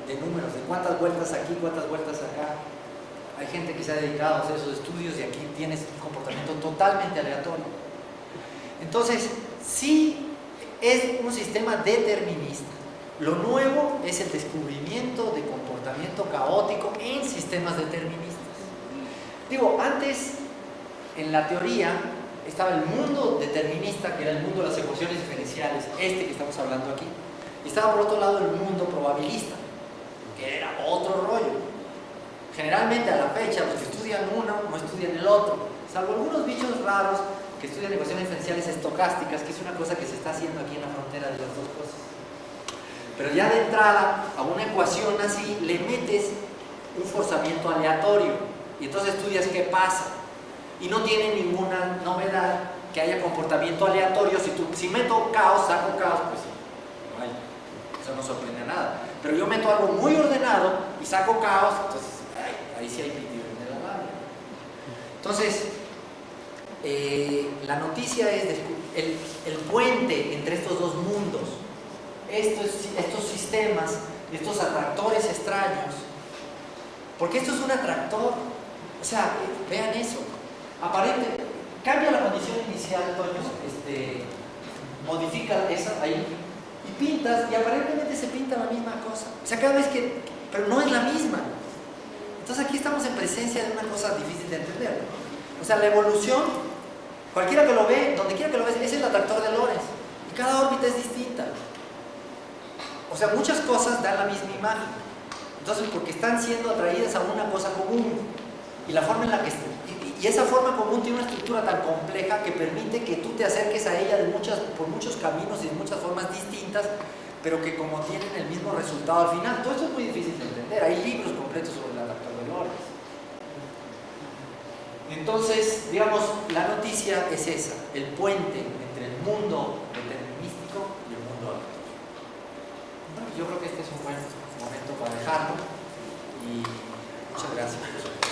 de números, de cuántas vueltas aquí, cuántas vueltas acá. Hay gente que se ha dedicado a hacer esos estudios y aquí tienes un comportamiento totalmente aleatorio. Entonces, sí es un sistema determinista. Lo nuevo es el descubrimiento de comportamiento caótico en sistemas deterministas. Digo, antes en la teoría estaba el mundo determinista, que era el mundo de las ecuaciones diferenciales, que estamos hablando aquí, y estaba por otro lado el mundo probabilista, que era otro rollo. Generalmente a la fecha los que estudian uno no estudian el otro, salvo algunos bichos raros que estudian ecuaciones diferenciales estocásticas, que es una cosa que se está haciendo aquí en la frontera de las dos cosas. Pero ya de entrada a una ecuación así le metes un forzamiento aleatorio y entonces estudias qué pasa. Y no tiene ninguna novedad que haya comportamiento aleatorio. Si meto caos, saco caos, pues ay, eso no sorprende a nada. Pero yo meto algo muy ordenado y saco caos, entonces ahí sí hay pitido en la labia. Entonces, la noticia es el puente entre estos dos mundos, estos sistemas, estos atractores extraños. Porque esto es un atractor. O sea, vean eso. Aparente, cambia la condición inicial, Toño, modifica esa ahí y pintas, y aparentemente se pinta la misma cosa. O sea, cada vez que, pero no es la misma. Entonces aquí estamos en presencia de una cosa difícil de entender. O sea, la evolución, cualquiera que lo ve, donde quiera que lo ve, es el atractor de Lorentz. Y cada órbita es distinta. O sea, muchas cosas dan la misma imagen. Entonces, porque están siendo atraídas a una cosa común. Y la forma en la que y esa forma común tiene una estructura tan compleja que permite que tú te acerques a ella por muchos caminos y de muchas formas distintas, pero que como tienen el mismo resultado al final. Todo esto es muy difícil de entender. Hay libros completos sobre el atractor de Lorentz. Entonces, digamos, la noticia es esa, el puente entre el mundo determinístico y el mundo aleatorio. Bueno, yo creo que este es un buen momento para dejarlo y muchas gracias.